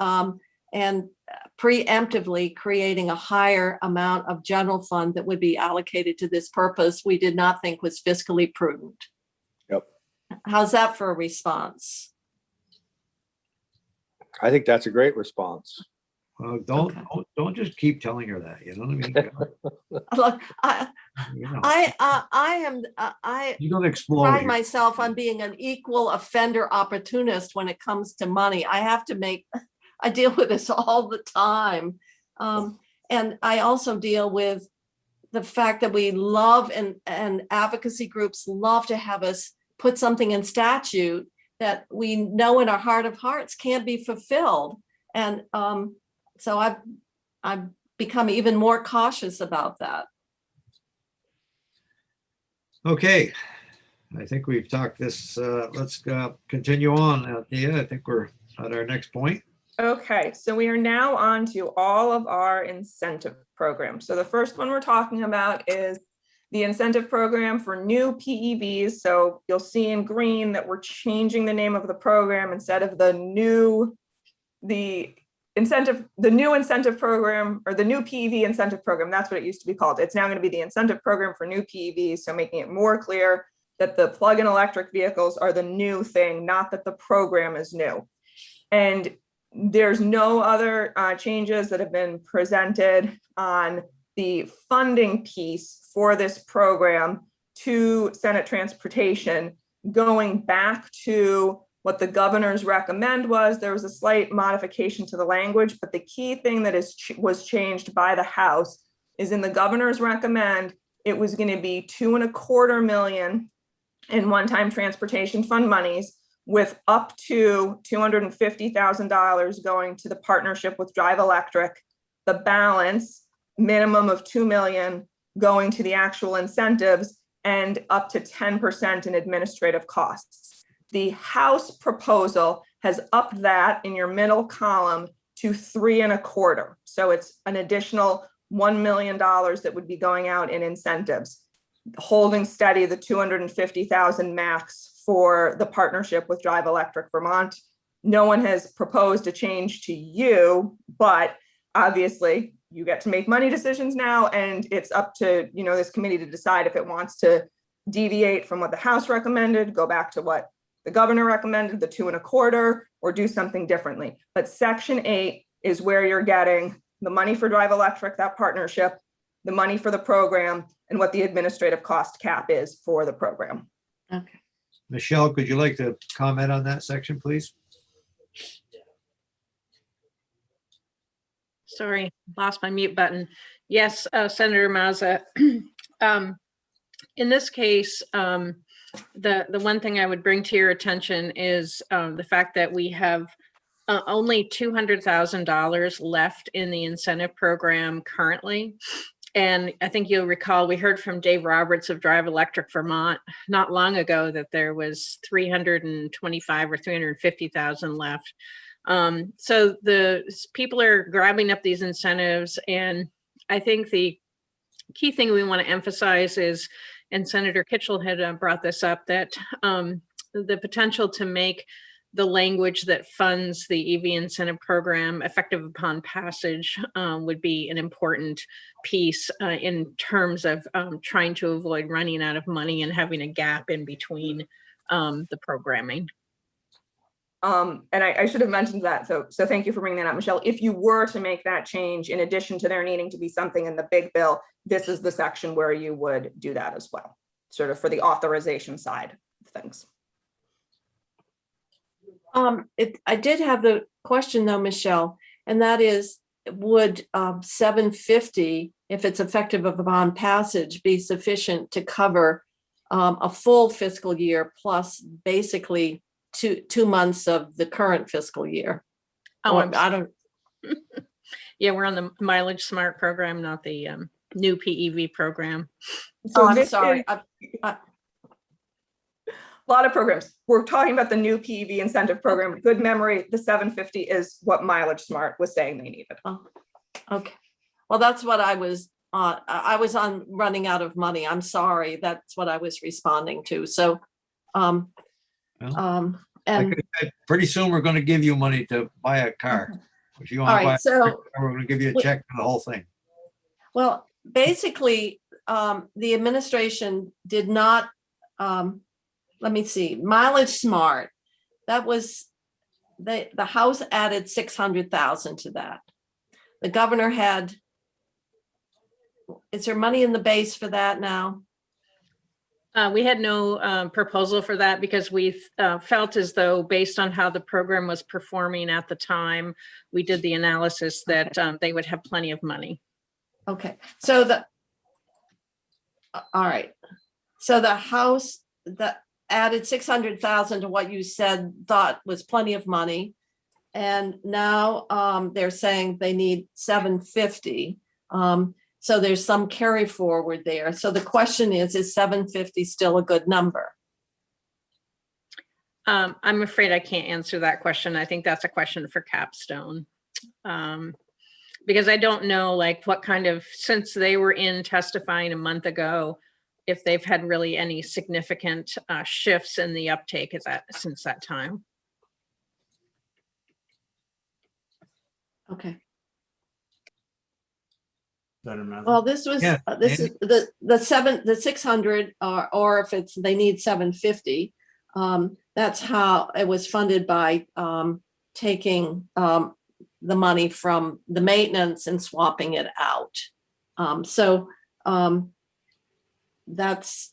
A: preemptively creating a higher amount of general fund that would be allocated to this purpose, we did not think was fiscally prudent.
F: Yep.
A: How's that for a response?
F: I think that's a great response.
B: Well,
A: Okay.
B: don't just keep telling her that. You know what I mean?
A: Look,
B: You know,
A: I
B: you're gonna explode.
A: pride
B: here.
A: myself on being an equal offender opportunist when it comes to money. I deal with this all the time. And I also deal with the fact that we love and advocacy groups love to have us put something in statute that we know in our heart of hearts can't be fulfilled. And so I've become even more cautious about that.
B: Okay, I think we've talked this. Let's continue on, Althea. I think we're at our next point.
D: Okay, so we are now on to all of our incentive programs. So the first one we're talking about is the incentive program for new PEVs. So you'll see in green that we're changing the name of the program. Instead of the new incentive program, or the new PEV incentive program, that's what it used to be called. It's now going to be the incentive program for new PEVs. So making it more clear that the plug-in electric vehicles are the new thing, not that the program is new. And there's no other changes that have been presented on the funding piece for this program to Senate Transportation. Going back to what the governor's recommend was, there was a slight modification to the language, but the key thing that was changed by the House is in the governor's recommend, it was going to be $2.25 million in one-time transportation fund monies, with up to $250,000 going to the partnership with Drive Electric, the balance, minimum of $2 million going to the actual incentives, and up to 10% in administrative costs. The House proposal has upped that in your middle column to $3.25 million. So it's an additional $1 million that would be going out in incentives, holding steady the $250,000 max for the partnership with Drive Electric Vermont. No one has proposed a change to you, but obviously you get to make money decisions now, and it's up to this committee to decide if it wants to deviate from what the House recommended, go back to what the governor recommended, the $2.25 million, or do something differently. But Section 8 is where you're getting the money for Drive Electric, that partnership, the money for the program, and what the administrative cost cap is for the program.
A: Okay.
B: Michelle, could you like to comment on that section, please?
C: Sorry, lost my mute button. Yes, Senator Mazza. In this case, the one thing I would bring to your attention is the fact that we have only $200,000 left in the incentive program currently. And I think you'll recall, we heard from Dave Roberts of Drive Electric Vermont not long ago that there was 325 or 350,000 left. So the people are grabbing up these incentives. And I think the key thing we want to emphasize is, and Senator Kitchell had brought this up, that the potential to make the language that funds the EV incentive program effective upon passage would be an important piece in terms of trying to avoid running out of money and having a gap in between the programming.
D: And I should have mentioned that. So thank you for bringing that up, Michelle. If you were to make that change, in addition to there needing to be something in the big bill, this is the section where you would do that as well, sort of for the authorization side of things.
A: I did have the question though, Michelle, and that is, would 750, if it's effective upon passage, be sufficient to cover a full fiscal year plus basically two months of the current fiscal year?
C: Oh,
A: I don't.
C: Yeah, we're on the Mileage Smart program, not the new PEV program.
D: So
A: I'm sorry.
D: A lot of programs. We're talking about the new PEV incentive program. Good memory, the 750 is what Mileage Smart was saying they needed.
A: Oh, okay. Well, that's what I was on running out of money. I'm sorry. That's what I was responding to. So, and
B: like I said, pretty soon we're going to give you money to buy a car. If you want to buy a car, we're going to give you a check for the whole thing.
A: Well, basically, the administration did not, let me see, Mileage Smart, that was, the House added 600,000 to that. The governor had, is there money in the base for that now?
C: We had no proposal for that because we felt as though, based on how the program was performing at the time, we did the analysis that they would have plenty of money.
A: Okay, so all right. So the House, added 600,000 to what you said, thought was plenty of money. And now they're saying they need 750. So there's some carry forward there. So the question is 750 still a good number?
C: I'm afraid I can't answer that question. I think that's a question for Capstone. Because I don't know like what kind of, since they were in testifying a month ago, if they've had really any significant shifts in the uptake since that time.
A: Okay.
E: Senator Mazza?
A: Well, this was,
B: Yeah,
A: this is the 600, or if it's, they need 750. That's how it was funded by taking the money from the maintenance and swapping it out. That's,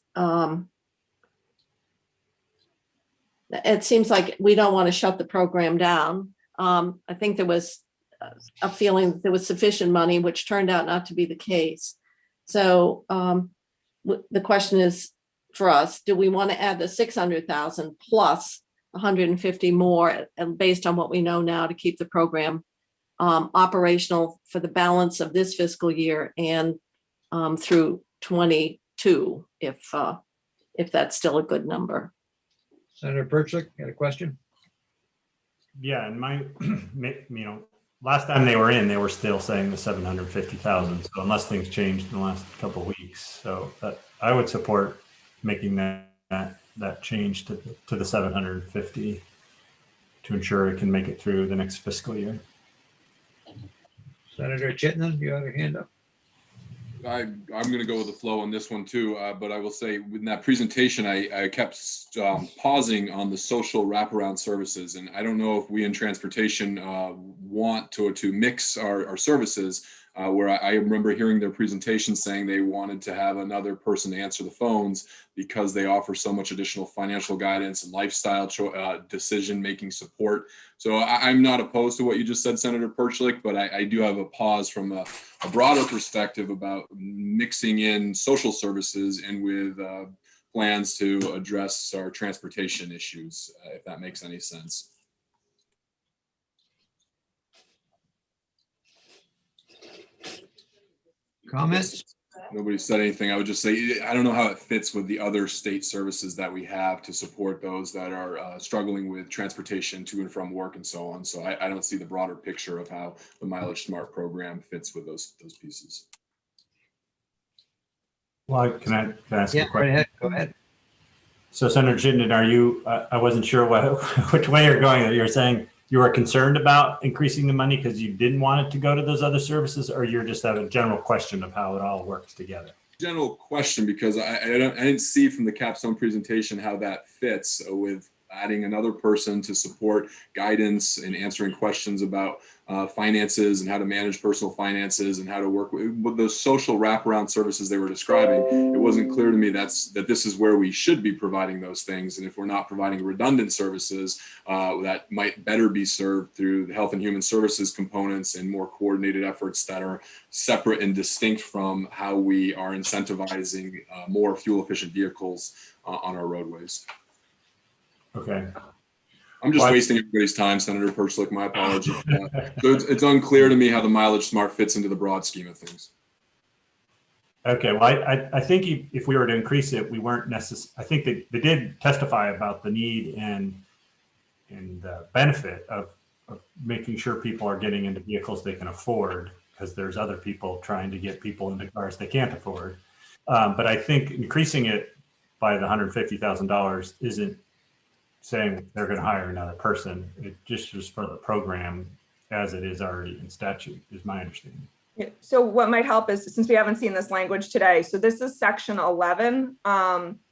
A: it seems like we don't want to shut the program down. I think there was a feeling that there was sufficient money, which turned out not to be the case. So the question is for us, do we want to add the 600,000 plus 150 more, and based on what we know now, to keep the program operational for the balance of this fiscal year and through 22, if that's still a good number?
B: Senator Perchlik, you had a question?
E: Yeah, and my, last time they were in, they were still saying the 750,000. So unless things changed in the last couple of weeks, so that I would support making that change to the 750 to ensure it can make it through the next fiscal year.
B: Senator Chittenden, you have your hand up?
G: I'm going to go with the flow on this one too, but I will say in that presentation, I kept pausing on the social wraparound services, and I don't know if we in transportation want to mix our services. Where I remember hearing their presentation saying they wanted to have another person answer the phones because they offer so much additional financial guidance and lifestyle decision-making support. So I'm not opposed to what you just said, Senator Perchlik, but I do have a pause from a broader perspective about mixing in social services and with plans to address our transportation issues, if that makes any sense.
B: Comments?
G: Nobody said anything. I would just say, I don't know how it fits with the other state services that we have to support those that are struggling with transportation to and from work and so on. So I don't see the broader picture of how the Mileage Smart program fits with those pieces.
E: Well, can I ask a question?
B: Go ahead.
E: So Senator Chittenden, are you, I wasn't sure which way you're going. You're saying you were concerned about increasing the money because you didn't want it to go to those other services, or you're just having a general question of how it all works together?
G: General question, because I didn't see from the Capstone presentation how that fits with adding another person to support guidance and answering questions about finances and how to manage personal finances and how to work with those social wraparound services they were describing. It wasn't clear to me that this is where we should be providing those things. And if we're not providing redundant services, that might better be served through the Health and Human Services components and more coordinated efforts that are separate and distinct from how we are incentivizing more fuel efficient vehicles on our roadways.
E: Okay.
G: I'm just wasting everybody's time, Senator Perchlik. My apologies. So it's unclear to me how the Mileage Smart fits into the broad scheme of things.
E: Okay. Well, I think if we were to increase it, we weren't necessarily. I think they did testify about the need and the benefit of making sure people are getting into vehicles they can afford, because there's other people trying to get people into cars they can't afford. But I think increasing it by the $150,000 isn't saying they're going to hire another person. It just is for the program as it is already in statute, is my understanding.
D: Yeah. So what might help is, since we haven't seen this language today, so this is section 11.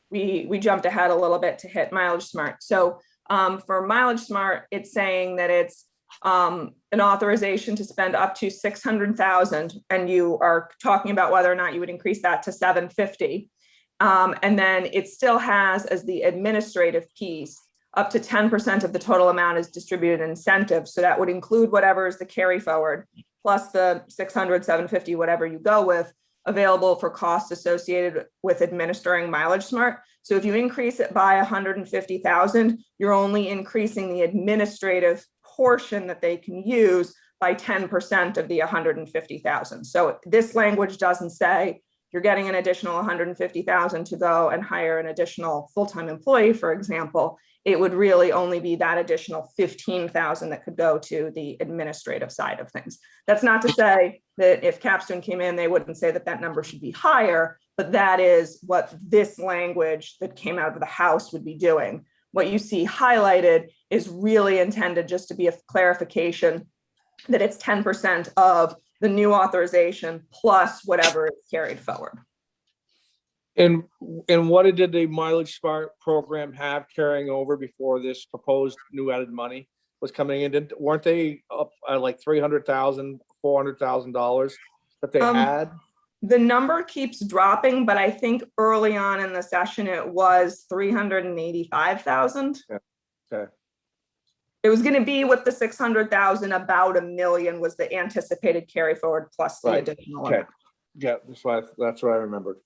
D: We jumped ahead a little bit to hit Mileage Smart. So for Mileage Smart, it's saying that it's an authorization to spend up to 600,000, and you are talking about whether or not you would increase that to 750. And then it still has as the administrative piece up to 10% of the total amount is distributed incentive. So that would include whatever is the carry forward, plus the 600, 750, whatever you go with. available for costs associated with administering Mileage Smart. So if you increase it by 150,000, you're only increasing the administrative portion that they can use by 10% of the 150,000. So this language doesn't say you're getting an additional 150,000 to go and hire an additional full-time employee, for example. It would really only be that additional 15,000 that could go to the administrative side of things. That's not to say that if Capstone came in, they wouldn't say that that number should be higher, but that is what this language that came out of the House would be doing. What you see highlighted is really intended just to be a clarification that it's 10% of the new authorization plus whatever is carried forward.
F: And what did the Mileage Smart program have carrying over before this proposed new added money was coming in? Weren't they up at like $300,000, $400,000 that they had?
D: The number keeps dropping, but I think early on in the session it was 385,000.
F: Okay.
D: It was going to be with the 600,000, about $1 million was the anticipated carry forward plus the
F: Right.
D: additional.
F: Okay. Yeah, that's what I remembered.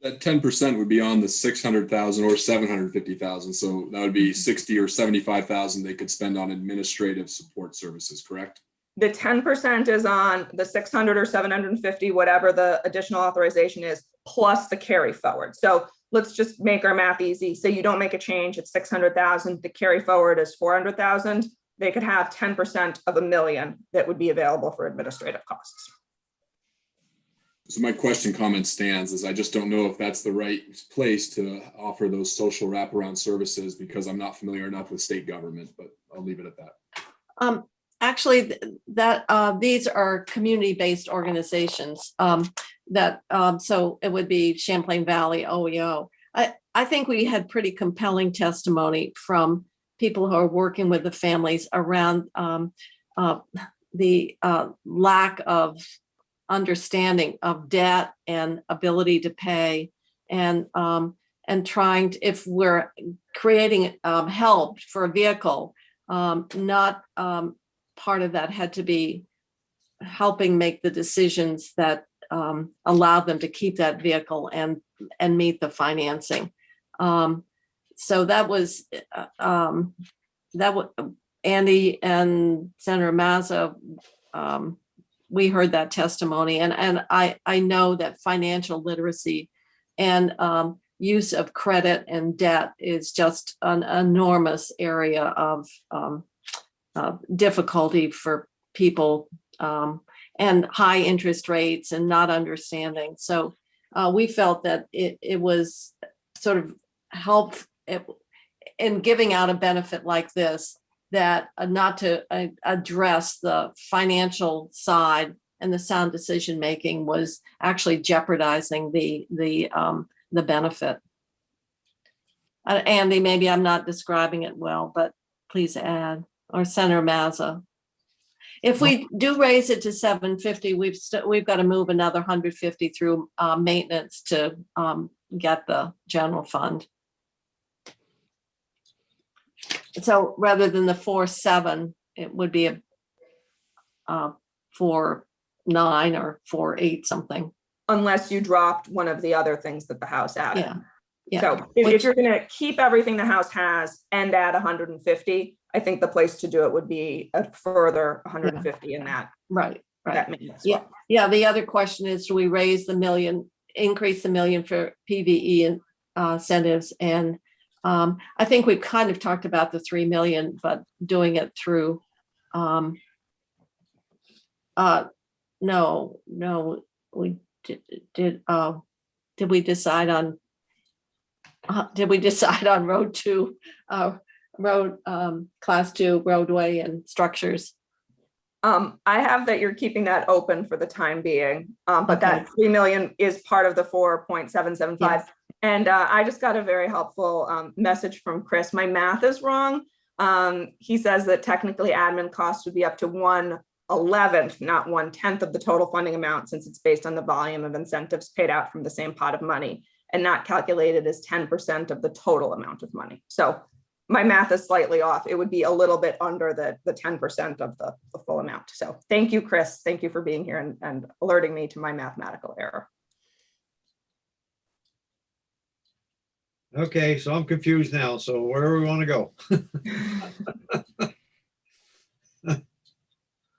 G: That 10% would be on the 600,000 or 750,000. So that would be 60 or 75,000 they could spend on administrative support services, correct?
D: The 10% is on the 600 or 750, whatever the additional authorization is, plus the carry forward. So let's just make our math easy. Say you don't make a change, it's 600,000. The carry forward is 400,000. They could have 10% of $1 million that would be available for administrative costs.
G: So my question comment stands is I just don't know if that's the right place to offer those social wraparound services because I'm not familiar enough with state government, but I'll leave it at that.
A: Actually, these are community-based organizations so it would be Champlain Valley OEO. I think we had pretty compelling testimony from people who are working with the families around the lack of understanding of debt and ability to pay, and trying to, if we're creating help for a vehicle, not part of that had to be helping make the decisions that allow them to keep that vehicle and meet the financing. So that was Andy and Senator Mazza. We heard that testimony, and I know that financial literacy and use of credit and debt is just an enormous area of difficulty for people, and high interest rates and not understanding. So we felt that it was sort of help in giving out a benefit like this, that not to address the financial side and the sound decision making was actually jeopardizing the benefit. Andy, maybe I'm not describing it well, but please add, or Senator Mazza. If we do raise it to 750, we've got to move another 150 through maintenance to get the general fund. So rather than the 4.7, it would be a 4.9 or 4.8 something.
D: Unless you dropped one of the other things that the House added.
A: Yeah.
D: So if you're going to keep everything the House has and add 150, I think the place to do it would be a further 150 in that.
A: Right.
D: That maintenance.
A: Yeah. The other question is, do we raise the $1 million, increase the $1 million for PVE incentives? And I think we've kind of talked about the 3 million, but doing it through, no, we did we decide on road 2, class 2 roadway and structures?
D: I have that you're keeping that open for the time being, but
A: Okay.
D: that 3 million is part of the 4.775.
A: Yes.
D: And I just got a very helpful message from Chris. My math is wrong. He says that technically admin costs would be up to 1/11th, not 1/10 of the total funding amount, since it's based on the volume of incentives paid out from the same pot of money and not calculated as 10% of the total amount of money. So my math is slightly off. It would be a little bit under the 10% of the full amount. So thank you, Chris. Thank you for being here and alerting me to my mathematical error.
B: Okay, so I'm confused now. So where do we want to go?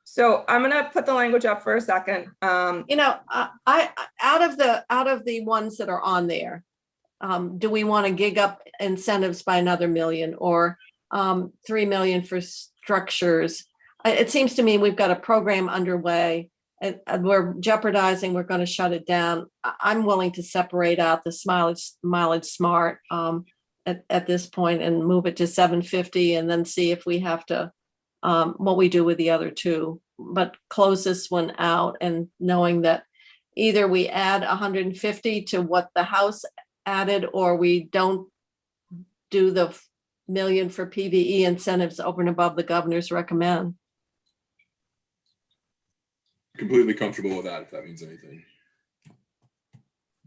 D: So I'm gonna put the language up for a second.
A: You know, I out of the ones that are on there, do we want to gig up incentives by another million or 3 million for structures? It seems to me we've got a program underway and we're jeopardizing, we're going to shut it down. I'm willing to separate out the mileage smart at this point and move it to 750 and then see if we have to, what we do with the other two, but close this one out and knowing that either we add 150 to what the House added, or we don't do the million for PVE incentives over and above the governor's recommend.
G: Completely comfortable with that, if that means anything.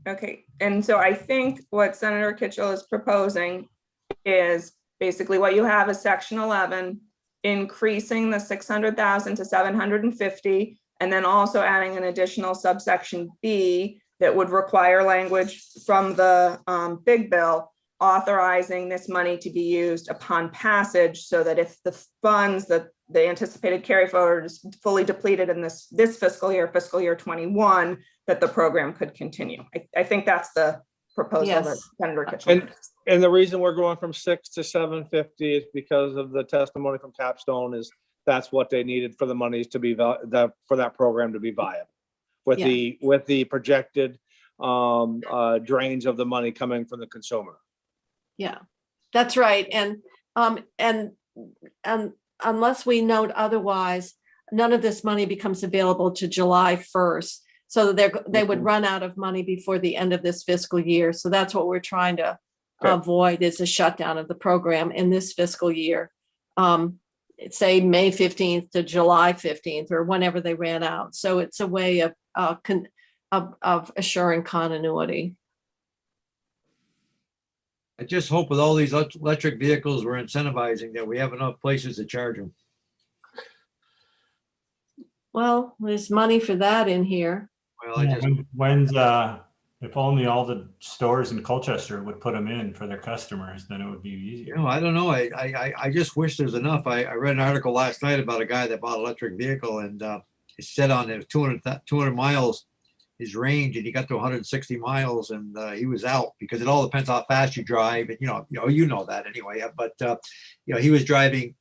D: Okay, and so I think what Senator Kitchell is proposing is basically what you have is section 11, increasing the 600,000 to 750, and then also adding an additional subsection B that would require language from the big bill authorizing this money to be used upon passage, so that if the funds that the anticipated carry forward is fully depleted in this fiscal year 21, that the program could continue. I think that's the proposal that
A: Yes.
D: Senator Kitchell.
F: And the reason we're going from 6 to 750 is because of the testimony from Capstone is that's what they needed for the monies to be for that program to be viable. With the projected drains of the money coming from the consumer.
A: Yeah, that's right. And unless we note otherwise, none of this money becomes available to July 1st. So they would run out of money before the end of this fiscal year. So that's what we're trying to avoid, is a shutdown of the program in this fiscal year. Say May 15th to July 15th or whenever they ran out. So it's a way of assuring continuity.
B: I just hope with all these electric vehicles we're incentivizing that we have enough places to charge them.
A: Well, there's money for that in here.
B: Well, I just,
E: When's if only all the stores in Colchester would put them in for their customers, then it would be easier.
B: I don't know. I just wish there's enough. I read an article last night about a guy that bought an electric vehicle and it said on it 200 miles his range, and he got to 160 miles and he was out because it all depends how fast you drive. And you know that anyway. But he was driving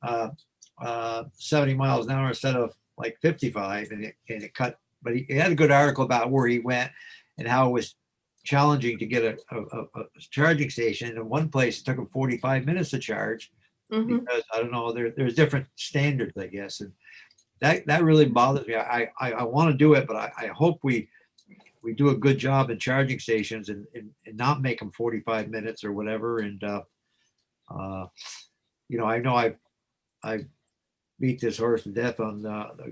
B: 70 miles an hour instead of like 55, and it cut. But he had a good article about where he went and how it was challenging to get a charging station. In one place, it took him 45 minutes to charge because I don't know. There's different standards, I guess, and that really bothers me. I want to do it, but I hope we do a good job in charging stations and not make them 45 minutes or whatever. And I know I've beat this horse to death on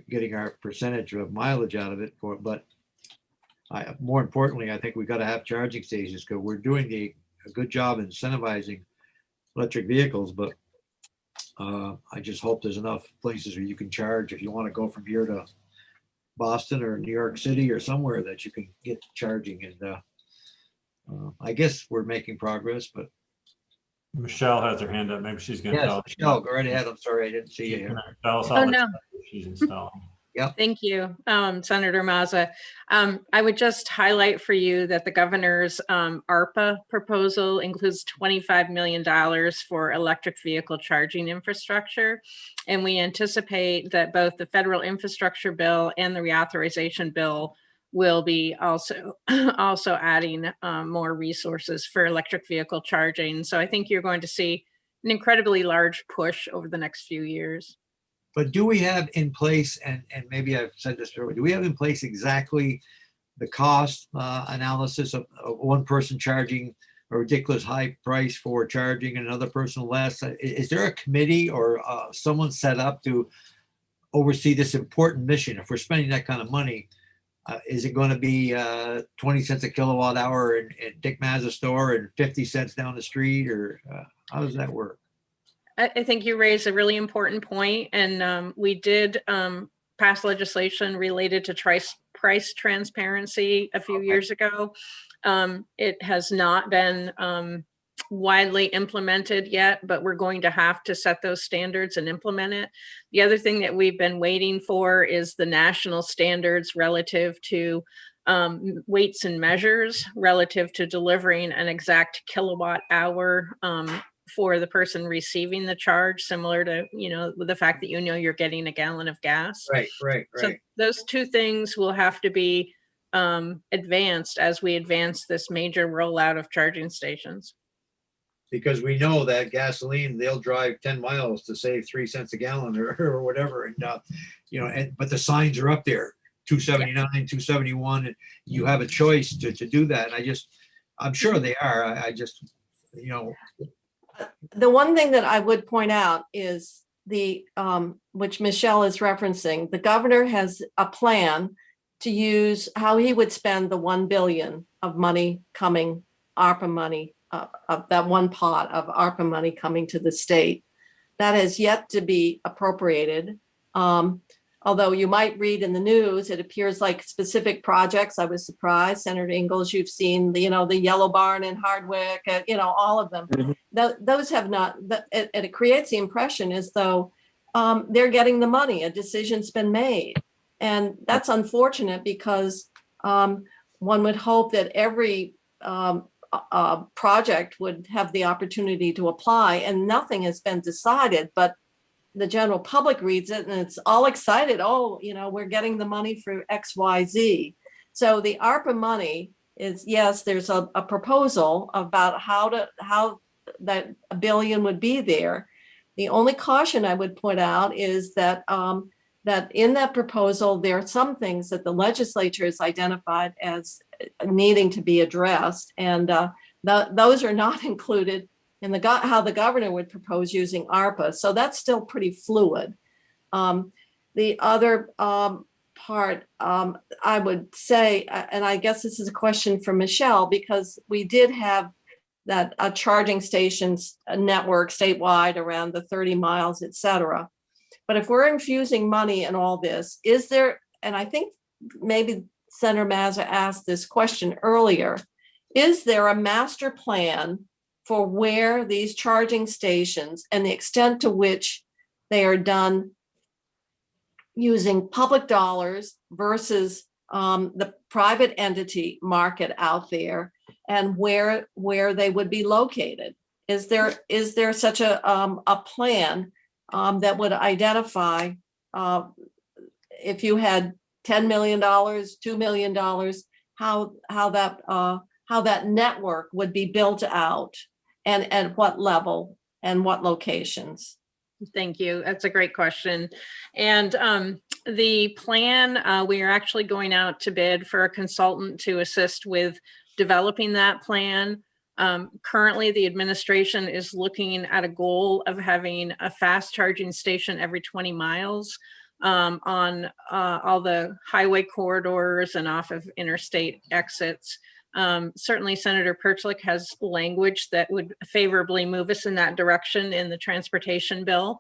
B: getting our percentage of mileage out of it but more importantly, I think we got to have charging stations because we're doing a good job incentivizing electric vehicles, but I just hope there's enough places where you can charge if you want to go from here to Boston or New York City or somewhere that you can get charging. And I guess we're making progress, but
E: Michelle has her hand up. Maybe she's going to
B: yes,
E: tell.
B: Michelle, go right ahead. I'm sorry, I didn't see you here.
E: Tell us
C: Oh,
E: how much
C: no.
E: she's installing.
C: Thank you, Senator Mazza. I would just highlight for you that the governor's ARPA proposal includes $25 million for electric vehicle charging infrastructure. And we anticipate that both the federal infrastructure bill and the reauthorization bill will be also adding more resources for electric vehicle charging. So I think you're going to see an incredibly large push over the next few years.
B: But do we have in place, and maybe I've said this before, do we have in place exactly the cost analysis of one person charging a ridiculous high price for charging and another person less? Is there a committee or someone set up to oversee this important mission? If we're spending that kind of money, is it going to be 20 cents a kilowatt hour in Dick Mazza's store and 50 cents down the street, or how does that work?
C: I think you raised a really important point, and we did pass legislation related to price transparency a few years ago. It has not been widely implemented yet, but we're going to have to set those standards and implement it. The other thing that we've been waiting for is the national standards relative to weights and measures relative to delivering an exact kilowatt hour for the person receiving the charge, similar to, with the fact that you're getting a gallon of gas.
B: Right.
C: So those two things will have to be advanced as we advance this major rollout of charging stations.
B: Because we know that gasoline, they'll drive 10 miles to save 3 cents a gallon or whatever. And, but the signs are up there, 279, 271, and you have a choice to do that. And I'm sure they are. I just.
A: The one thing that I would point out is which Michelle is referencing, the governor has a plan to use how he would spend the 1 billion of money coming, ARPA money, of that one pot of ARPA money coming to the state. That has yet to be appropriated. Although you might read in the news, it appears like specific projects. I was surprised, Senator Ingalls, you've seen the Yellow Barn in Hardwick, all of them. Mm-hmm. Those have not, and it creates the impression as though they're getting the money, a decision's been made. And that's unfortunate because one would hope that every project would have the opportunity to apply, and nothing has been decided, but the general public reads it and it's all excited. Oh, we're getting the money for XYZ. So the ARPA money is, yes, there's a proposal about how that $1 billion would be there. The only caution I would point out is that that in that proposal, there are some things that the legislature has identified as needing to be addressed, and those are not included in how the governor would propose using ARPA. So that's still pretty fluid. The other part, I would say, and I guess this is a question for Michelle, because we did have that charging stations network statewide around the 30 miles, et cetera. But if we're infusing money in all this, is there, and I think maybe Senator Mazza asked this question earlier, is there a master plan for where these charging stations and the extent to which they are done using public dollars versus the private entity market out there, and where they would be located? Is there such a plan that would identify if you had $10 million, $2 million, how that network would be built out, and at what level and what locations?
C: Thank you. That's a great question. And the plan, we are actually going out to bid for a consultant to assist with developing that plan. Currently, the administration is looking at a goal of having a fast charging station every 20 miles on all the highway corridors and off of interstate exits. Certainly, Senator Perchlik has language that would favorably move us in that direction in the transportation bill.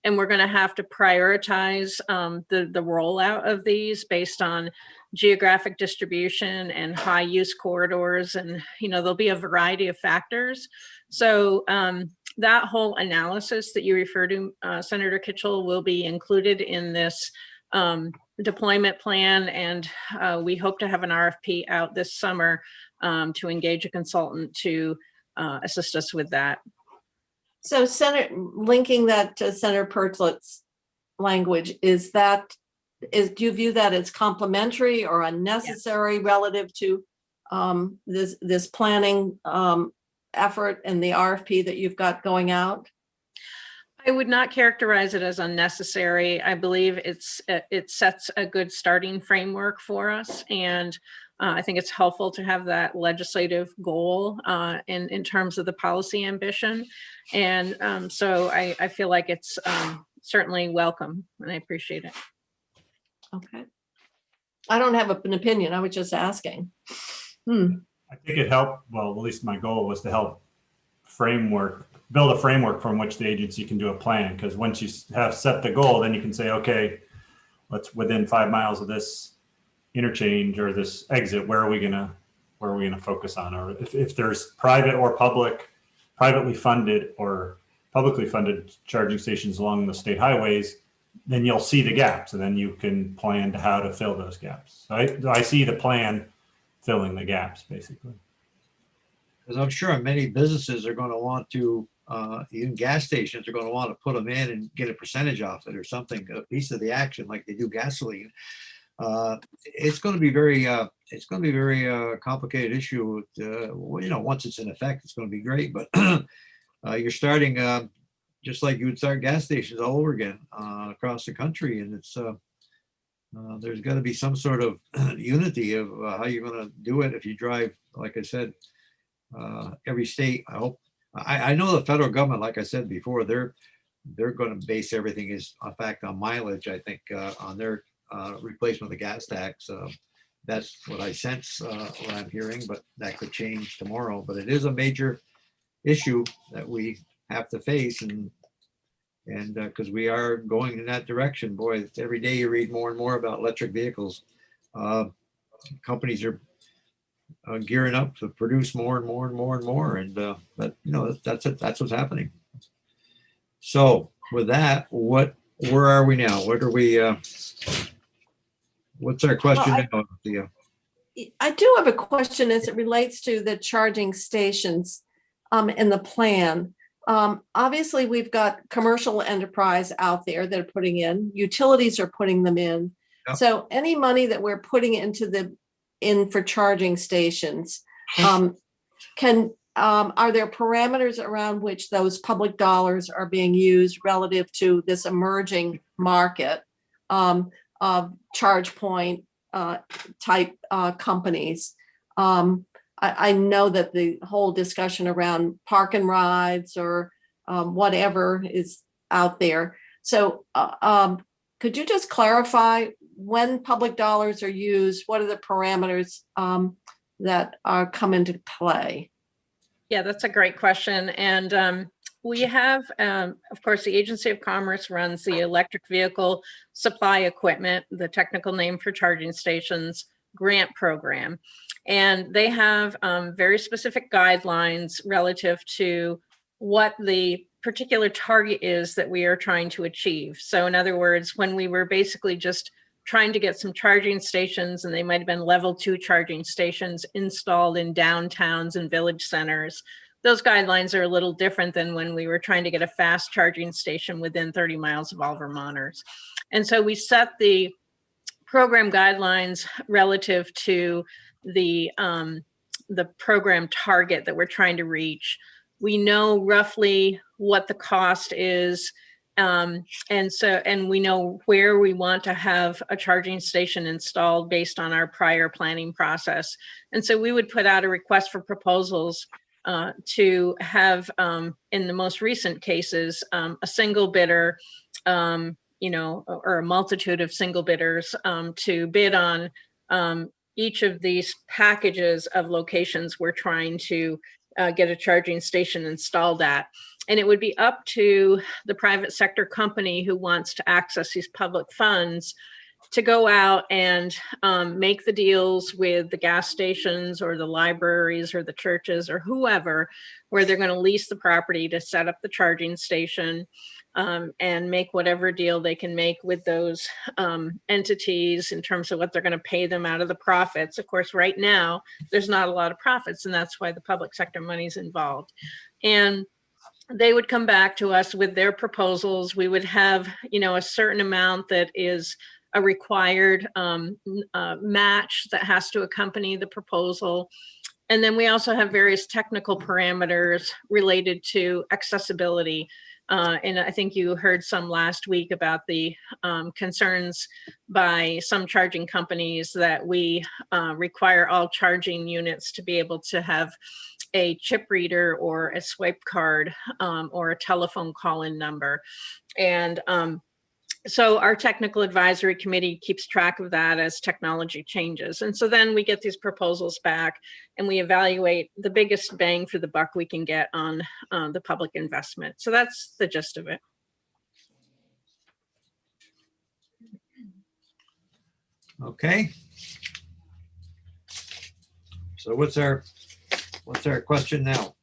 C: And we're going to have to prioritize the rollout of these based on geographic distribution and high use corridors. And, there'll be a variety of factors. So that whole analysis that you refer to, Senator Kitchell, will be included in this deployment plan. And we hope to have an RFP out this summer to engage a consultant to assist us with that.
A: So linking that to Senator Perchlik's language, do you view that as complementary or unnecessary relative to this planning effort and the RFP that you've got going out?
C: I would not characterize it as unnecessary. I believe it sets a good starting framework for us, and I think it's helpful to have that legislative goal in terms of the policy ambition. And so I feel like it's certainly welcome, and I appreciate it.
A: Okay. I don't have an opinion. I was just asking.
E: I think it helped. Well, at least my goal was to help build a framework from which the agency can do a plan. Because once you have set the goal, then you can say, okay, let's within 5 miles of this interchange or this exit, where are we gonna focus on? Or if there's private or privately funded or publicly funded charging stations along the state highways, then you'll see the gaps, and then you can plan to how to fill those gaps. So I see the plan filling the gaps, basically.
B: Because I'm sure many businesses are going to want to, even gas stations are going to want to put them in and get a percentage off it or something, a piece of the action like they do gasoline. It's going to be very complicated issue. Once it's in effect, it's going to be great. But you're starting just like you would start gas stations all over again across the country, and it's there's got to be some sort of unity of how you're going to do it. If you drive, like I said, every state. I know the federal government, like I said before, they're going to base everything in fact on mileage. I think on their replacement of the gas tax. That's what I sense, what I'm hearing, but that could change tomorrow. But it is a major issue that we have to face, and because we are going in that direction. Boy, every day you read more and more about electric vehicles. Companies are gearing up to produce more and more and more and more, and but that's it. That's what's happening. So with that, where are we now? What are we? What's our question now, Thea?
A: I do have a question as it relates to the charging stations in the plan. Obviously, we've got commercial enterprise out there that are putting in, utilities are putting them in.
B: Yep.
A: So any money that we're putting in for charging stations, are there parameters around which those public dollars are being used relative to this emerging market of charge point type companies? I know that the whole discussion around park and rides or whatever is out there. So could you just clarify when public dollars are used, what are the parameters that come into play?
C: Yeah, that's a great question. And we have, of course, the Agency of Commerce runs the electric vehicle supply equipment, the technical name for charging stations, grant program. And they have very specific guidelines relative to what the particular target is that we are trying to achieve. So in other words, when we were basically just trying to get some charging stations, and they might have been level 2 charging stations installed in downtowns and village centers, those guidelines are a little different than when we were trying to get a fast charging station within 30 miles of all Vermonters. And so we set the program guidelines relative to the program target that we're trying to reach. We know roughly what the cost is, and we know where we want to have a charging station installed based on our prior planning process. And so we would put out a request for proposals to have, in the most recent cases, a single bidder, or a multitude of single bidders to bid on each of these packages of locations we're trying to get a charging station installed at. And it would be up to the private sector company who wants to access these public funds to go out and make the deals with the gas stations or the libraries or the churches or whoever, where they're going to lease the property to set up the charging station and make whatever deal they can make with those entities in terms of what they're going to pay them out of the profits. Of course, right now, there's not a lot of profits, and that's why the public sector money is involved. And they would come back to us with their proposals. We would have, a certain amount that is a required match that has to accompany the proposal. And then we also have various technical parameters related to accessibility. And I think you heard some last week about the concerns by some charging companies that we require all charging units to be able to have a chip reader or a swipe card or a telephone call-in number. And So our technical advisory committee keeps track of that as technology changes. And so then we get these proposals back and we evaluate the biggest bang for the buck we can get on the public investment. So that's the gist of it.
B: Okay. So what's our question now?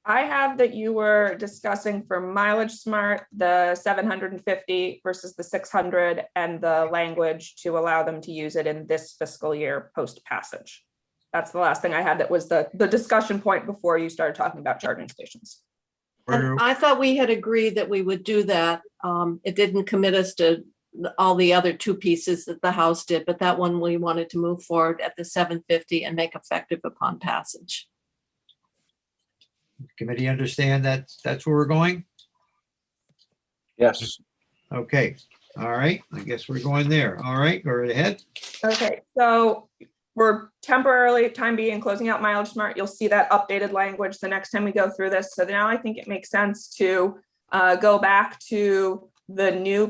D: I have that you were discussing for Mileage Smart, the 750 versus the 600 and the language to allow them to use it in this fiscal year post passage. That's the last thing I had. That was the discussion point before you started talking about charging stations.
A: And I thought we had agreed that we would do that. It didn't commit us to all the other two pieces that the House did, but that one we wanted to move forward at the 750 and make effective upon passage.
B: Committee understand that that's where we're going?
F: Yes.
B: Okay. All right. I guess we're going there. All right. Go right ahead.
D: Okay, so we're temporarily, time being, closing out Mileage Smart. You'll see that updated language the next time we go through this. So now I think it makes sense to go back to the new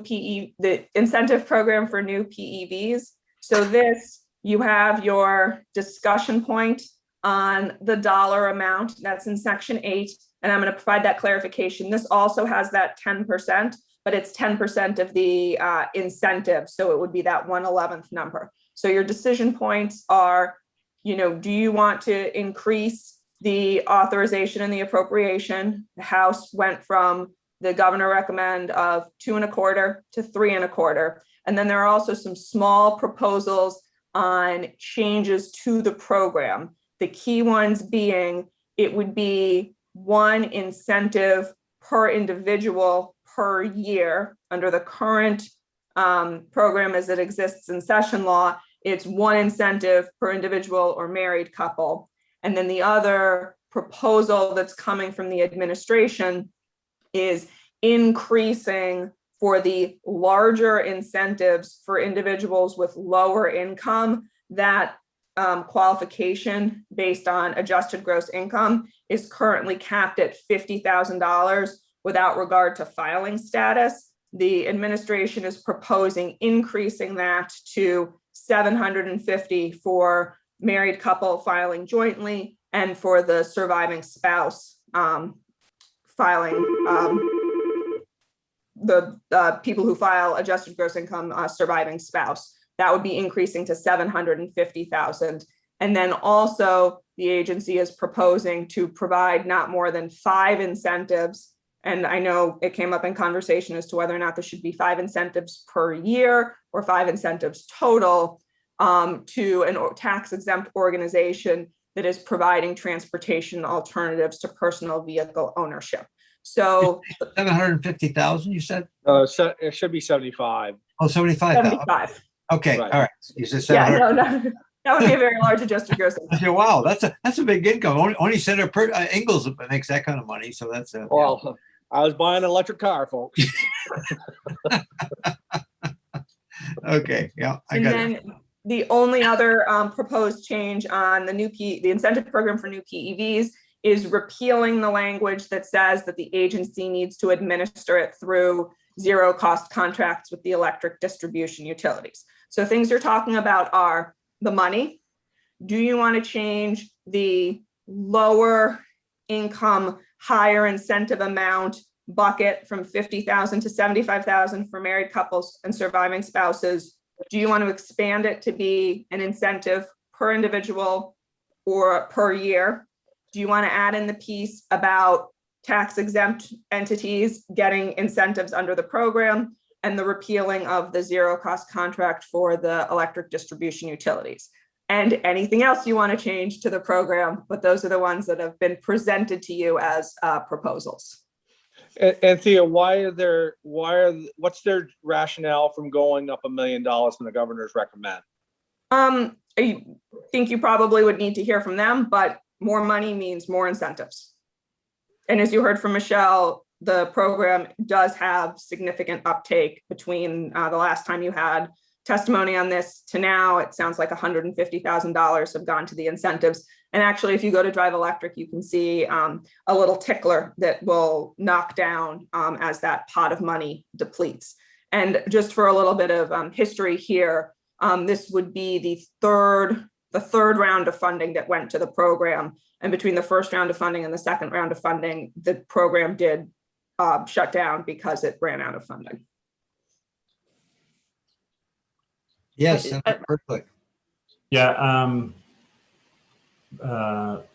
D: the incentive program for new PEVs. So this, you have your discussion point on the dollar amount that's in section 8, and I'm going to provide that clarification. This also has that 10%, but it's 10% of the incentive, so it would be that 1/11th number. So your decision points are, do you want to increase the authorization and the appropriation? The House went from the governor recommend of 2.25 to 3.25, and then there are also some small proposals on changes to the program. The key ones being, it would be one incentive per individual per year. Under the current program as it exists in session law, it's one incentive per individual or married couple. And then the other proposal that's coming from the administration is increasing for the larger incentives for individuals with lower income. That qualification based on adjusted gross income is currently capped at $50,000 without regard to filing status. The administration is proposing increasing that to $750 for married couple filing jointly and for the surviving spouse filing, the people who file adjusted gross income surviving spouse. That would be increasing to $750,000. And then also the agency is proposing to provide not more than 5 incentives. And I know it came up in conversation as to whether or not there should be 5 incentives per year or 5 incentives total to a tax exempt organization that is providing transportation alternatives to personal vehicle ownership. So
B: 750,000, you said?
F: So it should be 75.
B: Oh, 75,000.
D: 75.
B: Okay.
F: Right.
B: All right. You said
D: Yeah,
B: 700.
D: no, that would be a very large adjusted gross income.
B: I said, wow, that's a big income. Only Senator Ingalls makes that kind of money. So that's
F: Well, I was buying an electric car, folks.
B: okay. Yeah, I
D: And
B: got
D: then
B: it.
D: the only other proposed change on the incentive program for new PEVs is repealing the language that says that the agency needs to administer it through zero cost contracts with the electric distribution utilities. So things you're talking about are the money. Do you want to change the lower income, higher incentive amount bucket from 50,000 to 75,000 for married couples and surviving spouses? Do you want to expand it to be an incentive per individual or per year? Do you want to add in the piece about tax exempt entities getting incentives under the program and the repealing of the zero cost contract for the electric distribution utilities? And anything else you want to change to the program, but those are the ones that have been presented to you as proposals.
F: And Thea, what's their rationale from going up $1 million when the governors recommend?
D: I think you probably would need to hear from them, but more money means more incentives. And as you heard from Michelle, the program does have significant uptake between the last time you had testimony on this to now. It sounds like $150,000 have gone to the incentives. And actually, if you go to Drive Electric, you can see a little tickler that will knock down as that pot of money depletes. And just for a little bit of history here, this would be the third round of funding that went to the program. And between the first round of funding and the second round of funding, the program did shut down because it ran out of funding.
B: Yes, Senator Berkeley.
E: Yeah,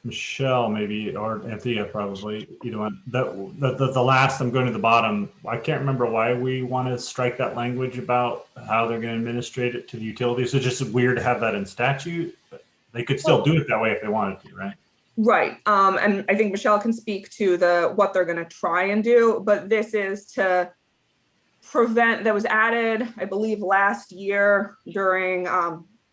E: Michelle, maybe, or Anthea, probably, either one. The last, I'm going to the bottom. I can't remember why we want to strike that language about how they're going to administrate it to the utilities. It's just weird to have that in statute, but they could still do it that way if they wanted to, right?
D: Right. And I think Michelle can speak to what they're going to try and do, but this is to prevent, that was added, I believe, last year during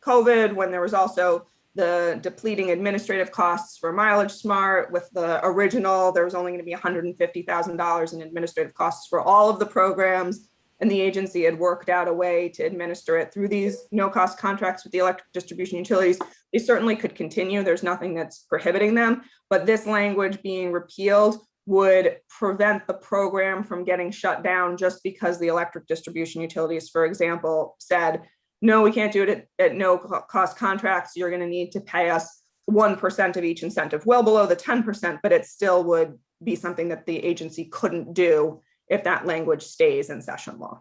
D: COVID, when there was also the depleting administrative costs for Mileage Smart. With the original, there was only going to be $150,000 in administrative costs for all of the programs. And the agency had worked out a way to administer it through these no-cost contracts with the electric distribution utilities. They certainly could continue. There's nothing that's prohibiting them. But this language being repealed would prevent the program from getting shut down just because the electric distribution utilities, for example, said, no, we can't do it at no cost contracts. You're going to need to pay us 1% of each incentive, well below the 10%, but it still would be something that the agency couldn't do if that language stays in session law.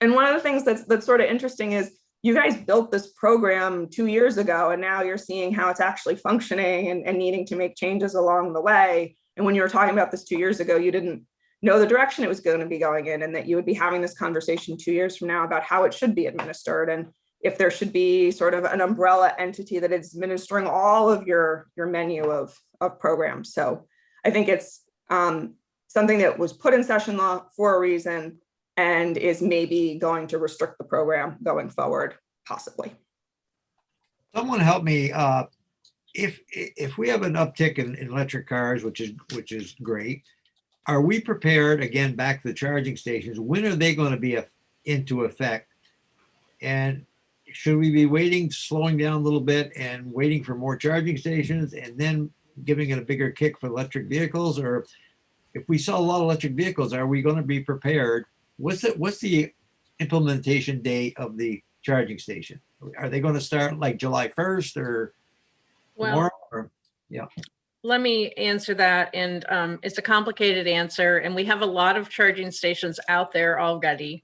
D: And one of the things that's sort of interesting is you guys built this program 2 years ago, and now you're seeing how it's actually functioning and needing to make changes along the way. And when you were talking about this 2 years ago, you didn't know the direction it was going to be going in, and that you would be having this conversation 2 years from now about how it should be administered, and if there should be sort of an umbrella entity that is administering all of your menu of programs. So I think it's something that was put in session law for a reason and is maybe going to restrict the program going forward, possibly.
B: Someone help me. If we have an uptick in electric cars, which is great, are we prepared, again, back to the charging stations, when are they going to be into effect? And should we be waiting, slowing down a little bit and waiting for more charging stations and then giving it a bigger kick for electric vehicles? Or if we sell a lot of electric vehicles, are we going to be prepared? What's the implementation date of the charging station? Are they going to start like July 1st or more? Or, yeah.
C: Let me answer that. And it's a complicated answer. And we have a lot of charging stations out there already.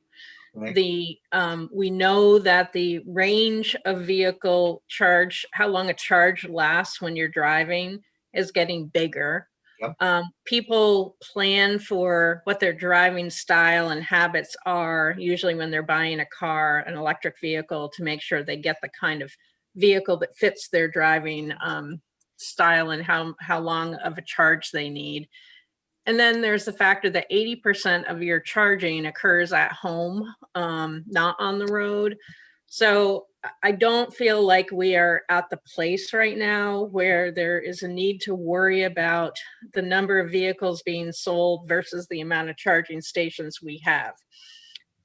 B: Right.
C: We know that the range of vehicle charge, how long a charge lasts when you're driving, is getting bigger.
B: Yep.
C: People plan for what their driving style and habits are, usually when they're buying a car, an electric vehicle, to make sure they get the kind of vehicle that fits their driving style and how long of a charge they need. And then there's the factor that 80% of your charging occurs at home, not on the road. So I don't feel like we are at the place right now where there is a need to worry about the number of vehicles being sold versus the amount of charging stations we have.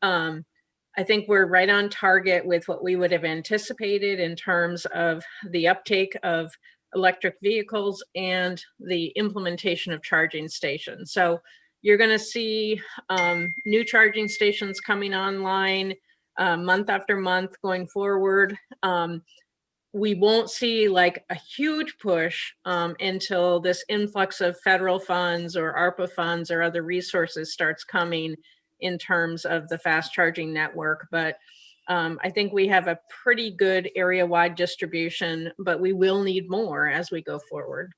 C: I think we're right on target with what we would have anticipated in terms of the uptake of electric vehicles and the implementation of charging stations. So you're going to see new charging stations coming online month after month going forward. We won't see like a huge push until this influx of federal funds or ARPA funds or other resources starts coming in terms of the fast charging network. But I think we have a pretty good area-wide distribution, but we will need more as we go forward.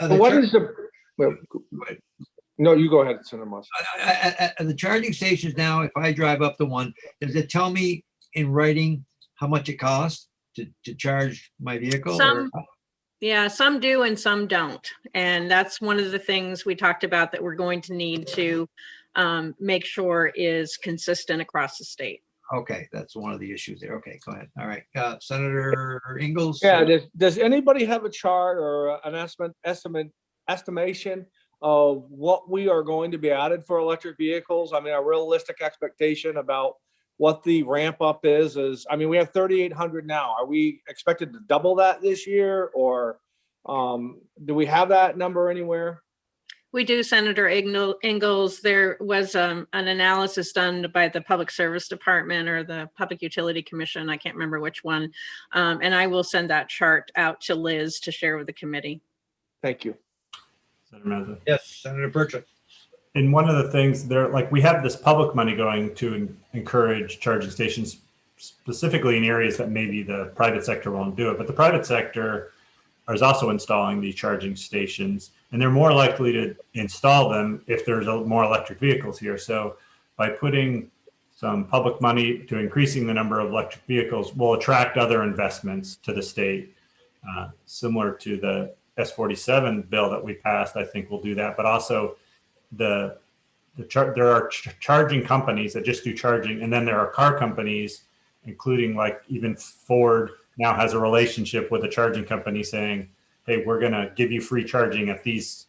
F: What is the, well, no, you go ahead, Senator Moss.
B: The charging stations now, if I drive up to one, does it tell me in writing how much it costs to charge my vehicle?
C: Yeah, some do and some don't. And that's one of the things we talked about that we're going to need to make sure is consistent across the state.
B: Okay, that's one of the issues there. Okay, go ahead. All right, Senator Ingalls.
F: Yeah, does anybody have a chart or an estimation of what we are going to be added for electric vehicles? I mean, a realistic expectation about what the ramp up is, I mean, we have 3,800 now. Are we expected to double that this year, or do we have that number anywhere?
C: We do, Senator Ingalls. There was an analysis done by the Public Service Department or the Public Utility Commission. I can't remember which one. And I will send that chart out to Liz to share with the committee.
F: Thank you.
E: Senator Mazza.
B: Yes, Senator Purchase.
E: And one of the things there, like we have this public money going to encourage charging stations, specifically in areas that maybe the private sector won't do it, but the private sector is also installing these charging stations, and they're more likely to install them if there's more electric vehicles here. So by putting some public money to increasing the number of electric vehicles will attract other investments to the state, similar to the S47 bill that we passed. I think will do that, but also there are charging companies that just do charging, and then there are car companies, including like even Ford now has a relationship with a charging company saying, hey, we're going to give you free charging at these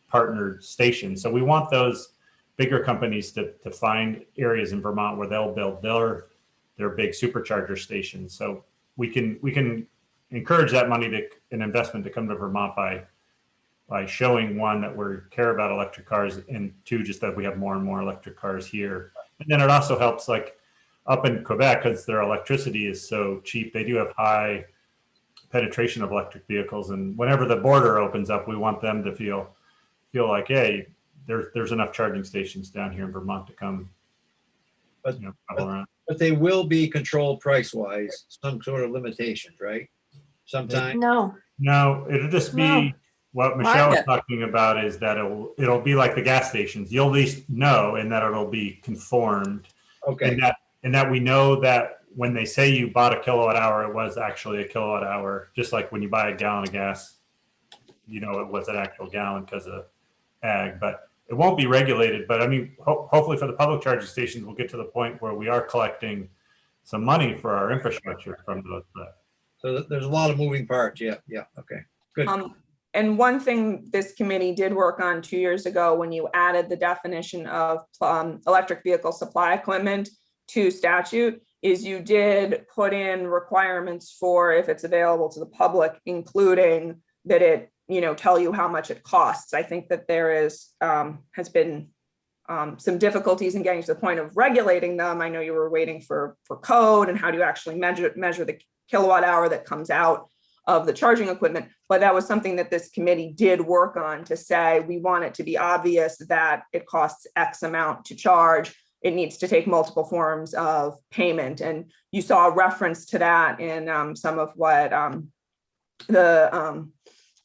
E: partnered stations. So we want those bigger companies to find areas in Vermont where they'll build their big supercharger stations. So we can encourage that money an investment to come to Vermont by showing, one, that we care about electric cars, and two, just that we have more and more electric cars here. And then it also helps, like up in Quebec, because their electricity is so cheap, they do have high penetration of electric vehicles. And whenever the border opens up, we want them to feel like, hey, there's enough charging stations down here in Vermont to come, travel around.
B: But they will be controlled price-wise, some sort of limitations, right? Sometime.
A: No,
E: No, it'll just be
A: No.
E: what Michelle was
A: Market.
E: talking about, is that it'll be like the gas stations. You'll at least know, and that it'll be conformed,
B: Okay.
E: and that we know that when they say you bought a kilowatt hour, it was actually a kilowatt hour. Just like when you buy a gallon of gas, it was an actual gallon because of ag, but it won't be regulated. But I mean, hopefully for the public charging stations, we'll get to the point where we are collecting some money for our infrastructure from those.
B: So there's a lot of moving parts. Yeah. Okay. Good.
D: And one thing this committee did work on 2 years ago, when you added the definition of electric vehicle supply equipment to statute, is you did put in requirements for if it's available to the public, including that it, tell you how much it costs. I think that there has been some difficulties in getting to the point of regulating them. I know you were waiting for code and how do you actually measure the kilowatt hour that comes out of the charging equipment. But that was something that this committee did work on, to say we want it to be obvious that it costs X amount to charge. It needs to take multiple forms of payment. And you saw a reference to that in some of what the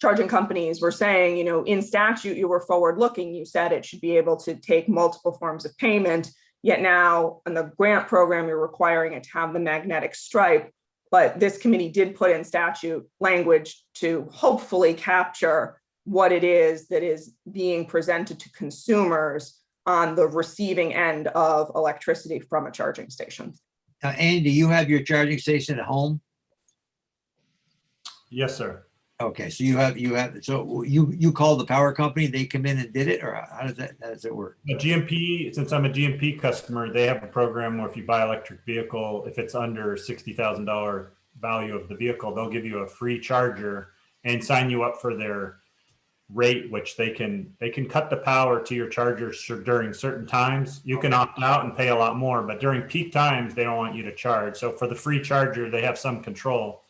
D: charging companies were saying. In statute, you were forward looking. You said it should be able to take multiple forms of payment. Yet now in the grant program, you're requiring it to have the magnetic stripe. But this committee did put in statute language to hopefully capture what it is that is being presented to consumers on the receiving end of electricity from a charging station.
B: Andy, you have your charging station at home?
E: Yes, sir.
B: Okay, so you called the power company, they come in and did it, or how does it work?
E: Since I'm a GMP customer, they have a program where if you buy an electric vehicle, if it's under $60,000 value of the vehicle, they'll give you a free charger and sign you up for their rate, which they can cut the power to your chargers during certain times. You can opt out and pay a lot more, but during peak times, they don't want you to charge. So for the free charger, they have some control.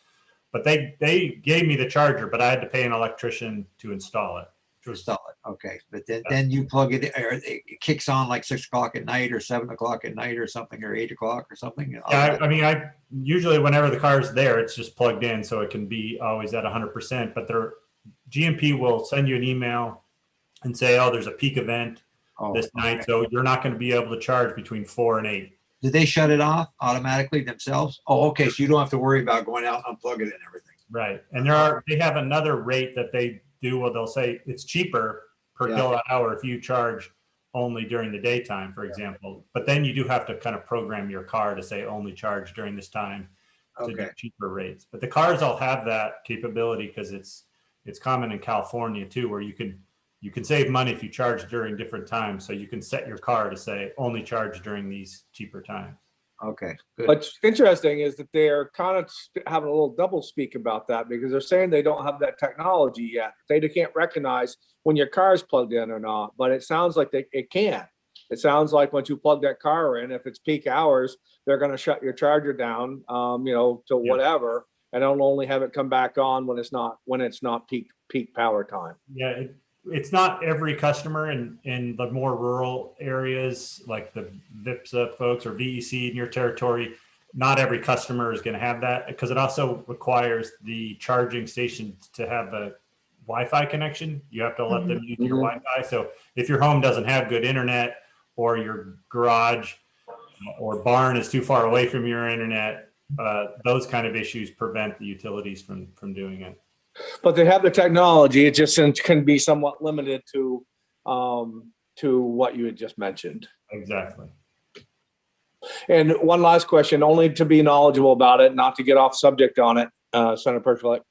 E: But they gave me the charger, but I had to pay an electrician to install it.
B: Okay, but then you plug it in, or it kicks on like 6 o'clock at night or 7 o'clock at night or something, or 8 o'clock or something.
E: Yeah, I usually whenever the car's there, it's just plugged in, so it can be always at 100%. But GMP will send you an email and say, oh, there's a peak event this night, so you're not going to be able to charge between 4 and 8.
B: Do they shut it off automatically themselves? Oh, okay. So you don't have to worry about going out, unplugging it and everything.
E: Right. And they have another rate that they do where they'll say it's cheaper per kilowatt hour if you charge only during the daytime, for example. But then you do have to kind of program your car to say only charge during this time to do cheaper rates. But the cars all have that capability because it's common in California too, where you can save money if you charge during different times. So you can set your car to say only charge during these cheaper times.
B: Okay, good.
F: What's interesting is that they're kind of having a little double speak about that because they're saying they don't have that technology yet. They can't recognize when your car is plugged in or not, but it sounds like it can. It sounds like once you plug that car in, if it's peak hours, they're going to shut your charger down, to whatever, and they'll only have it come back on when it's not peak power time.
E: Yeah, it's not every customer in the more rural areas, like the VIPSA folks or VEC in your territory. Not every customer is going to have that because it also requires the charging station to have a Wi-Fi connection. You have to let them use your Wi-Fi. So if your home doesn't have good internet, or your garage or barn is too far away from your internet, those kind of issues prevent the utilities from doing it.
F: But they have the technology. It just can be somewhat limited to what you had just mentioned.
E: Exactly.
F: And one last question, only to be knowledgeable about it, not to get off subject on it, Senator Perchlik.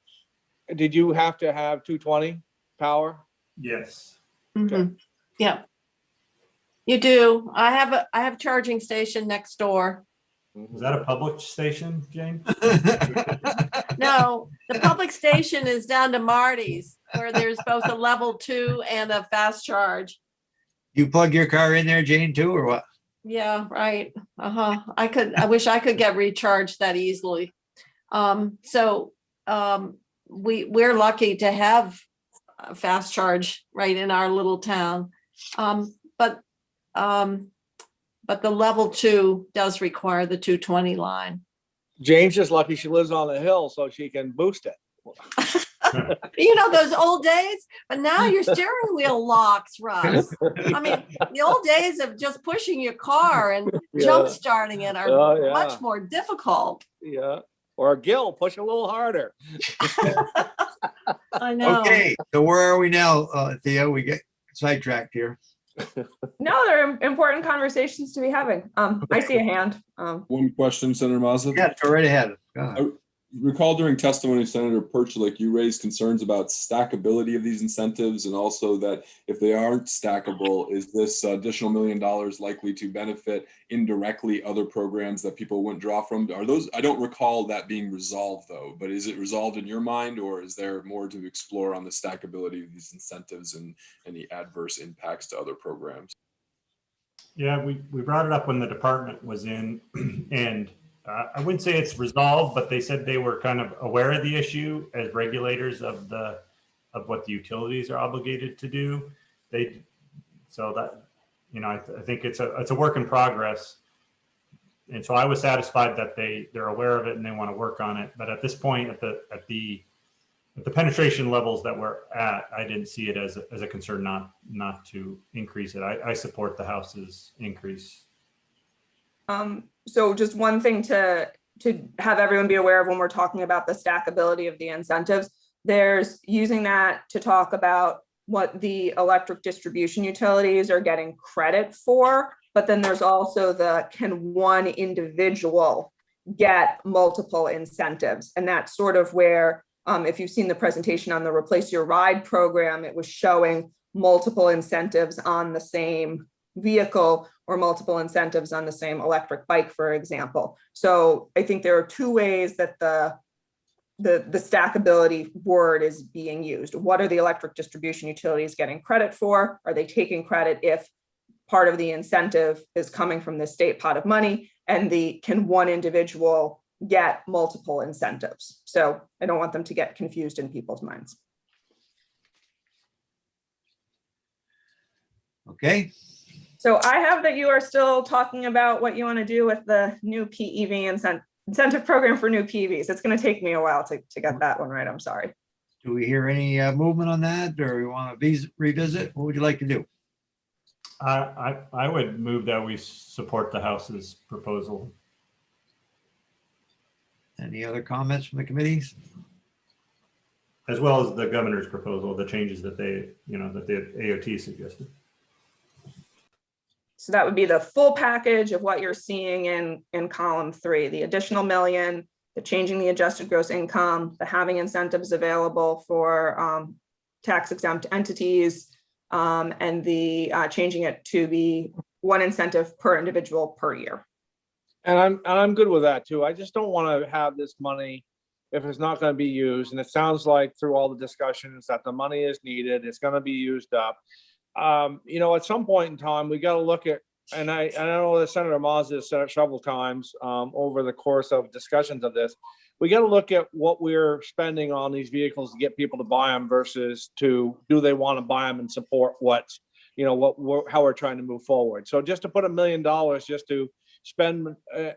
F: Did you have to have 220 power?
E: Yes.
A: Mhm. Yeah. You do. I have a charging station next door.
E: Is that a public station, Jane?
A: No, the public station is down to Marty's, where there's both a level 2 and a fast charge.
B: You plug your car in there, Jane, too, or what?
A: Yeah, right. I wish I could get recharged that easily. We're lucky to have a fast charge right in our little town. But the level 2 does require the 220 line.
F: Jane's just lucky she lives on a hill so she can boost it.
A: Those old days, but now your steering wheel locks, Russ. I mean, the old days of just pushing your car and jump starting it are much more difficult.
F: Yeah. Or Gil, push a little harder.
A: I know.
B: Okay, so where are we now, Theo? We get sidetracked here.
D: No, there are important conversations to be having. I see a hand.
G: One question, Senator Mazza.
B: Yeah, go right ahead. Go ahead.
G: Recall during testimony, Senator Perchlik, you raised concerns about stackability of these incentives, and also that if they aren't stackable, is this additional $1 million likely to benefit indirectly other programs that people wouldn't draw from? Are those? I don't recall that being resolved though, but is it resolved in your mind, or is there more to explore on the stackability of these incentives and any adverse impacts to other programs?
E: Yeah, we brought it up when the department was in, and I wouldn't say it's resolved, but they said they were kind of aware of the issue as regulators of what the utilities are obligated to do. I think it's a work in progress. And so I was satisfied that they're aware of it and they want to work on it. But at this point, at the penetration levels that we're at, I didn't see it as a concern not to increase it. I support the House's increase.
D: So just one thing to have everyone be aware of when we're talking about the stackability of the incentives, there's using that to talk about what the electric distribution utilities are getting credit for, but then there's also can one individual get multiple incentives? And that's sort of where, if you've seen the presentation on the Replace Your Ride program, it was showing multiple incentives on the same vehicle or multiple incentives on the same electric bike, for example. So I think there are two ways that the stackability word is being used. What are the electric distribution utilities getting credit for? Are they taking credit if part of the incentive is coming from the state pot of money? And can one individual get multiple incentives? So I don't want them to get confused in people's minds.
B: Okay.
D: So I have that you are still talking about what you want to do with the new PEV incentive program for new PEVs. It's going to take me a while to get that one right. I'm sorry.
B: Do we hear any movement on that, or we want to revisit? What would you like to do?
E: I would move that we support the House's proposal.
B: Any other comments from the committees?
E: As well as the governor's proposal, the changes that that the AOT suggested.
D: So that would be the full package of what you're seeing in column 3, the additional $1 million, the changing the adjusted gross income, the having incentives available for tax exempt entities, and the changing it to be one incentive per individual per year.
F: And I'm good with that too. I just don't want to have this money if it's not going to be used. And it sounds like through all the discussions that the money is needed, it's going to be used up. You know, at some point in time, we got to look at, and I know that Senator Mazza has said it several times over the course of discussions of this. We got to look at what we're spending on these vehicles to get people to buy them versus to do they want to buy them and support what's, you know, how we're trying to move forward. So just to put $1 million just to spend,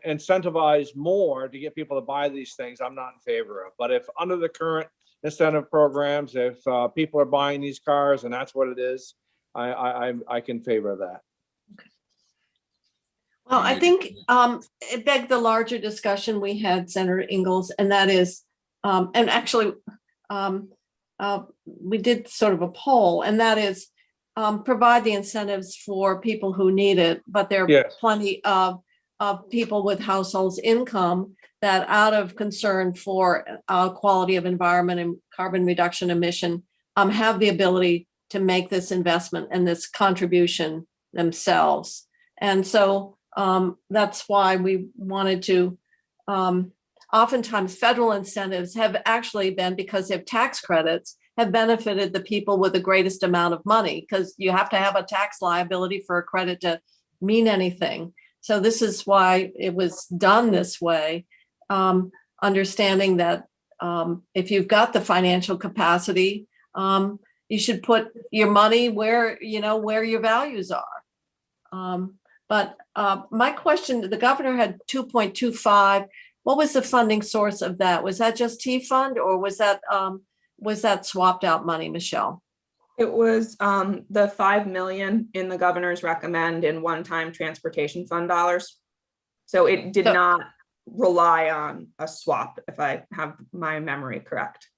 F: incentivize more to get people to buy these things, I'm not in favor of. But if under the current incentive programs, if people are buying these cars and that's what it is, I can favor that.
A: Well, I think it begged the larger discussion we had, Senator Ingalls, and that is, and actually, we did sort of a poll, and that is provide the incentives for people who need it, but there are
F: Yes.
A: plenty of people with households income that, out of concern for quality of environment and carbon reduction emission, have the ability to make this investment and this contribution themselves. And so that's why we wanted to, oftentimes federal incentives have actually been, because they have tax credits, have benefited the people with the greatest amount of money, because you have to have a tax liability for a credit to mean anything. So this is why it was done this way, understanding that if you've got the financial capacity, you should put your money where, you know, where your values are. But my question, the governor had 2.25. What was the funding source of that? Was that just T-Fund, or was that swapped out money, Michelle?
D: It was the 5 million in the governor's recommend in one-time transportation fund dollars. So it did not rely on a swap, if I have my memory correct.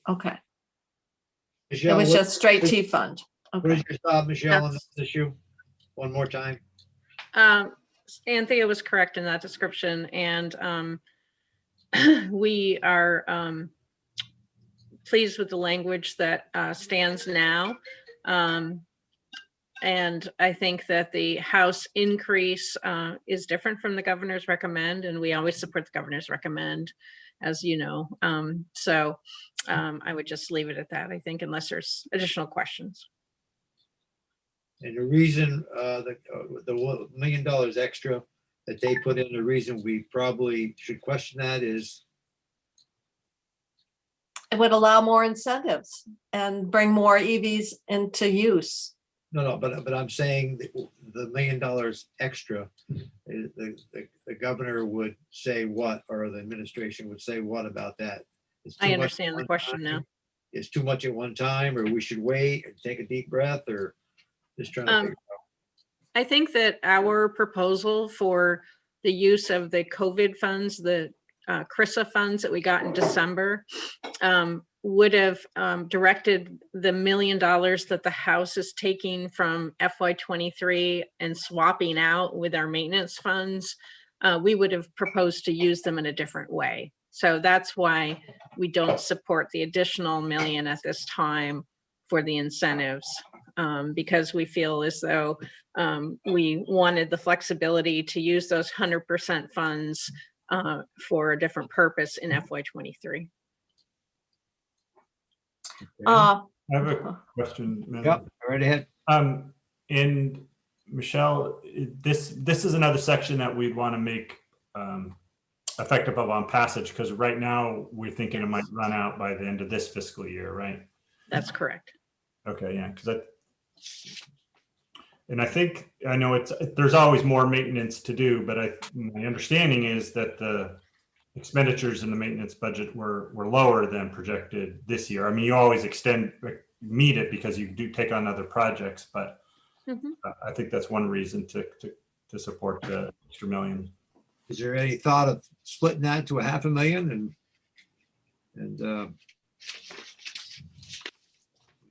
A: Okay.
B: Michelle,
A: It was just straight T-Fund.
B: what
A: Okay.
B: is your thought, Michelle, on this issue? One more time.
C: Anthea was correct in that description, and we are pleased with the language that stands now. And I think that the House increase is different from the governor's recommend, and we always support the governor's recommend, as you know. So I would just leave it at that, I think, unless there's additional questions.
B: And the reason the $1 million extra that they put in, the reason we probably should question that is,
A: It would allow more incentives and bring more EVs into use.
B: no, but I'm saying the $1 million extra, the governor would say what, or the administration would say what about that? It's too
C: I
B: much
C: understand
B: at
C: the
B: one
C: question
B: time?
C: now.
B: It's too much at one time, or we should wait and take a deep breath, or just trying to figure out.
C: I think that our proposal for the use of the COVID funds, the CRISA funds that we got in December, would have directed the $1 million that the House is taking from FY23 and swapping out with our maintenance funds. We would have proposed to use them in a different way. So that's why we don't support the additional $1 million at this time for the incentives, because we feel as though we wanted the flexibility to use those 100% funds for a different purpose in FY23.
E: I have a question. Madam.
B: Yep, right ahead.
E: And Michelle, this is another section that we'd want to make effective upon passage, because right now we're thinking it might run out by the end of this fiscal year, right?
C: That's correct.
E: Okay, yeah, because I think I know there's always more maintenance to do, but my understanding is that the expenditures in the maintenance budget were lower than projected this year. I mean, you always meet it because you do take on other projects, but I think that's one reason to support the extra $1 million.
B: Is there any thought of splitting that to $500,000 and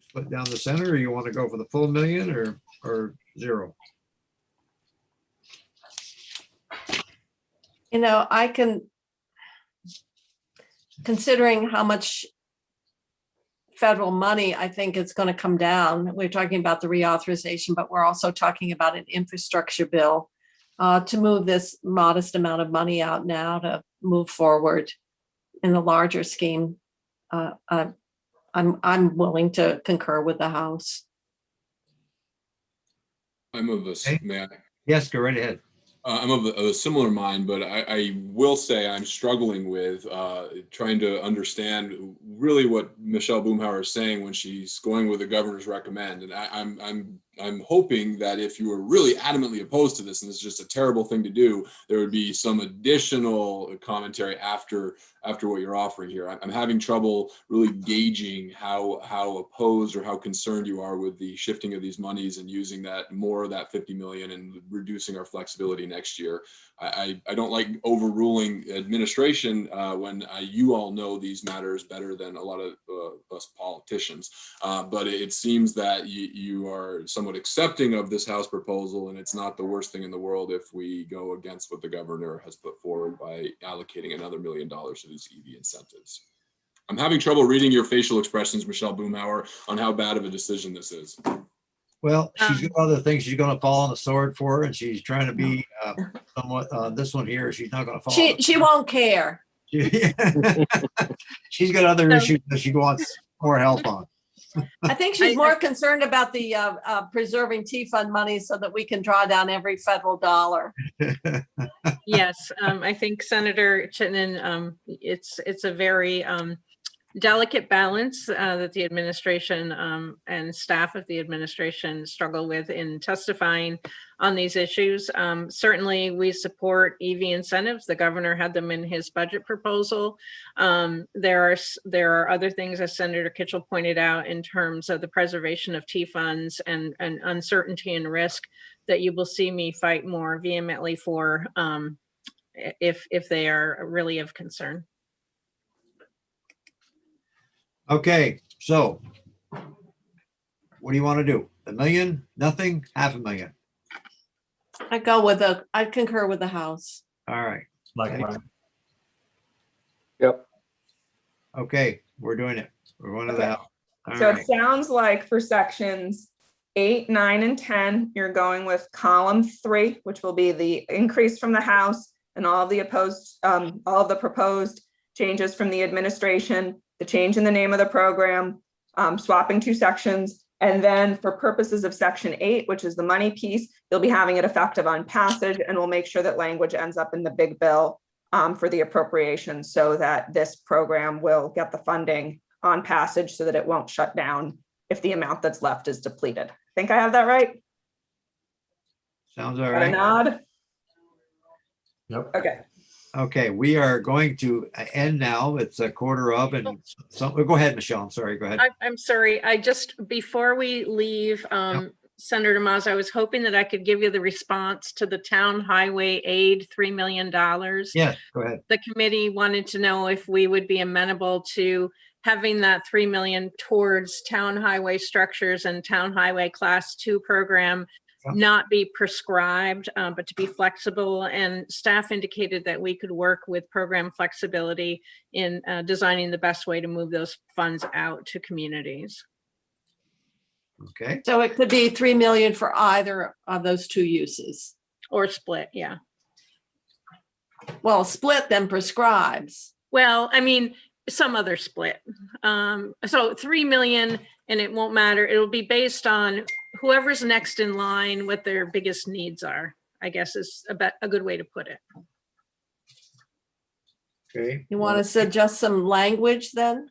B: split down the center, or you want to go for the full $1 million or zero?
A: You know, considering how much federal money I think it's going to come down. We're talking about the reauthorization, but we're also talking about an infrastructure bill. to move this modest amount of money out now to move forward in the larger scheme. I'm willing to concur with the House.
G: I'm of a,
B: Okay.
G: may I?
B: Yes, go right ahead.
G: I'm of a similar mind, but I will say I'm struggling with trying to understand really what Michelle Boomhauer is saying when she's going with the governor's recommend. And I'm hoping that if you were really adamantly opposed to this, and it's just a terrible thing to do, there would be some additional commentary after what you're offering here. I'm having trouble really gauging how opposed or how concerned you are with the shifting of these monies and using that more of that 50 million and reducing our flexibility next year. I don't like overruling administration when you all know these matters better than a lot of us politicians. But it seems that you are somewhat accepting of this House proposal, and it's not the worst thing in the world if we go against what the governor has put forward by allocating another $1 million to these EV incentives. I'm having trouble reading your facial expressions, Michelle Boomhauer, on how bad of a decision this is.
B: Well, she's got other things she's going to fall on the sword for, and she's trying to be somewhat this one here. She's not going to fall.
A: She won't care.
B: She's got other issues that she wants more help on.
A: I think she's more concerned about the preserving T-fund money so that we can draw down every federal dollar.
C: Yes, I think Senator Chittenden, it's a very delicate balance that the administration and staff of the administration struggle with in testifying on these issues. Certainly, we support EV incentives. The governor had them in his budget proposal. There are other things, as Senator Kitchell pointed out, in terms of the preservation of T funds and uncertainty and risk that you will see me fight more vehemently for if they are really of concern.
B: Okay, so what do you want to do? $1 million, nothing, $500,000?
A: I concur with the House.
B: All right.
E: Likewise.
F: Yep.
B: Okay, we're doing it. We're going to the House. All
D: So
B: right.
D: it sounds like for sections 8, 9, and 10, you're going with column 3, which will be the increase from the House and all of the proposed changes from the administration, the change in the name of the program, swapping 2 sections. And then for purposes of section 8, which is the money piece, you'll be having it effective on passage, and we'll make sure that language ends up in the big bill for the appropriation so that this program will get the funding on passage so that it won't shut down if the amount that's left is depleted. Think I have that right?
B: Sounds all
D: Got a
B: right.
D: nod?
E: Yep.
D: Okay.
B: Okay, we are going to end now. It's a quarter of, and so go ahead, Michelle. I'm sorry. Go ahead.
C: I'm sorry. Before we leave, Senator Maz, I was hoping that I could give you the response to the town highway aid, $3 million.
B: Yes, go ahead.
C: The committee wanted to know if we would be amenable to having that $3 million towards town highway structures and town highway class 2 program not be prescribed, but to be flexible. And staff indicated that we could work with program flexibility in designing the best way to move those funds out to communities.
B: Okay.
A: So it could be 3 million for either of those 2 uses.
C: Or split, yeah.
A: Well, split then prescribes.
C: Well, I mean, some other split. So 3 million, and it won't matter. It'll be based on whoever's next in line, what their biggest needs are, I guess is a good way to put it.
B: Okay.
A: You want to suggest some language then?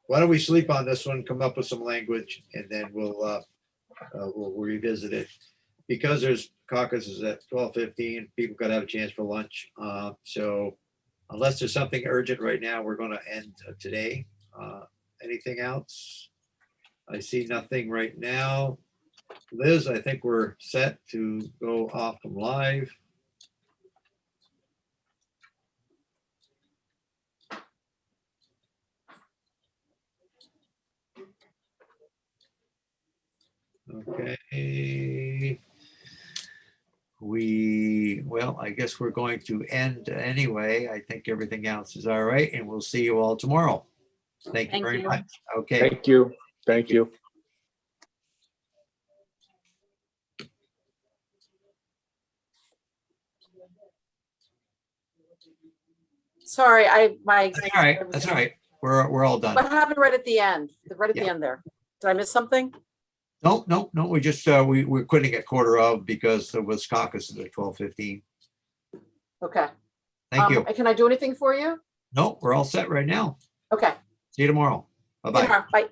B: Why don't we sleep on this one, come up with some language, and then we'll revisit it. Because there's caucuses at 12:15, people got to have a chance for lunch. So unless there's something urgent right now, we're going to end today. Anything else? I see nothing right now. Liz, I think we're set to go off from live. Okay. Well, I guess we're going to end anyway. I think everything else is all right, and we'll see you all tomorrow. Thank you very much. Okay.
F: Thank you. Thank you.
I: Sorry, my.
B: That's all right. That's all right. We're all done.
I: What happened right at the end? Right at the
B: Yeah.
I: end there? Did I miss something?
B: No. We just, we're quitting at 1/4 because there was caucus at 12:15.
I: Okay.
B: Thank you.
I: Can I do anything for you?
B: No, we're all set right now.
I: Okay.
B: See you tomorrow.
I: See you
B: Bye-bye.
I: tomorrow. Bye.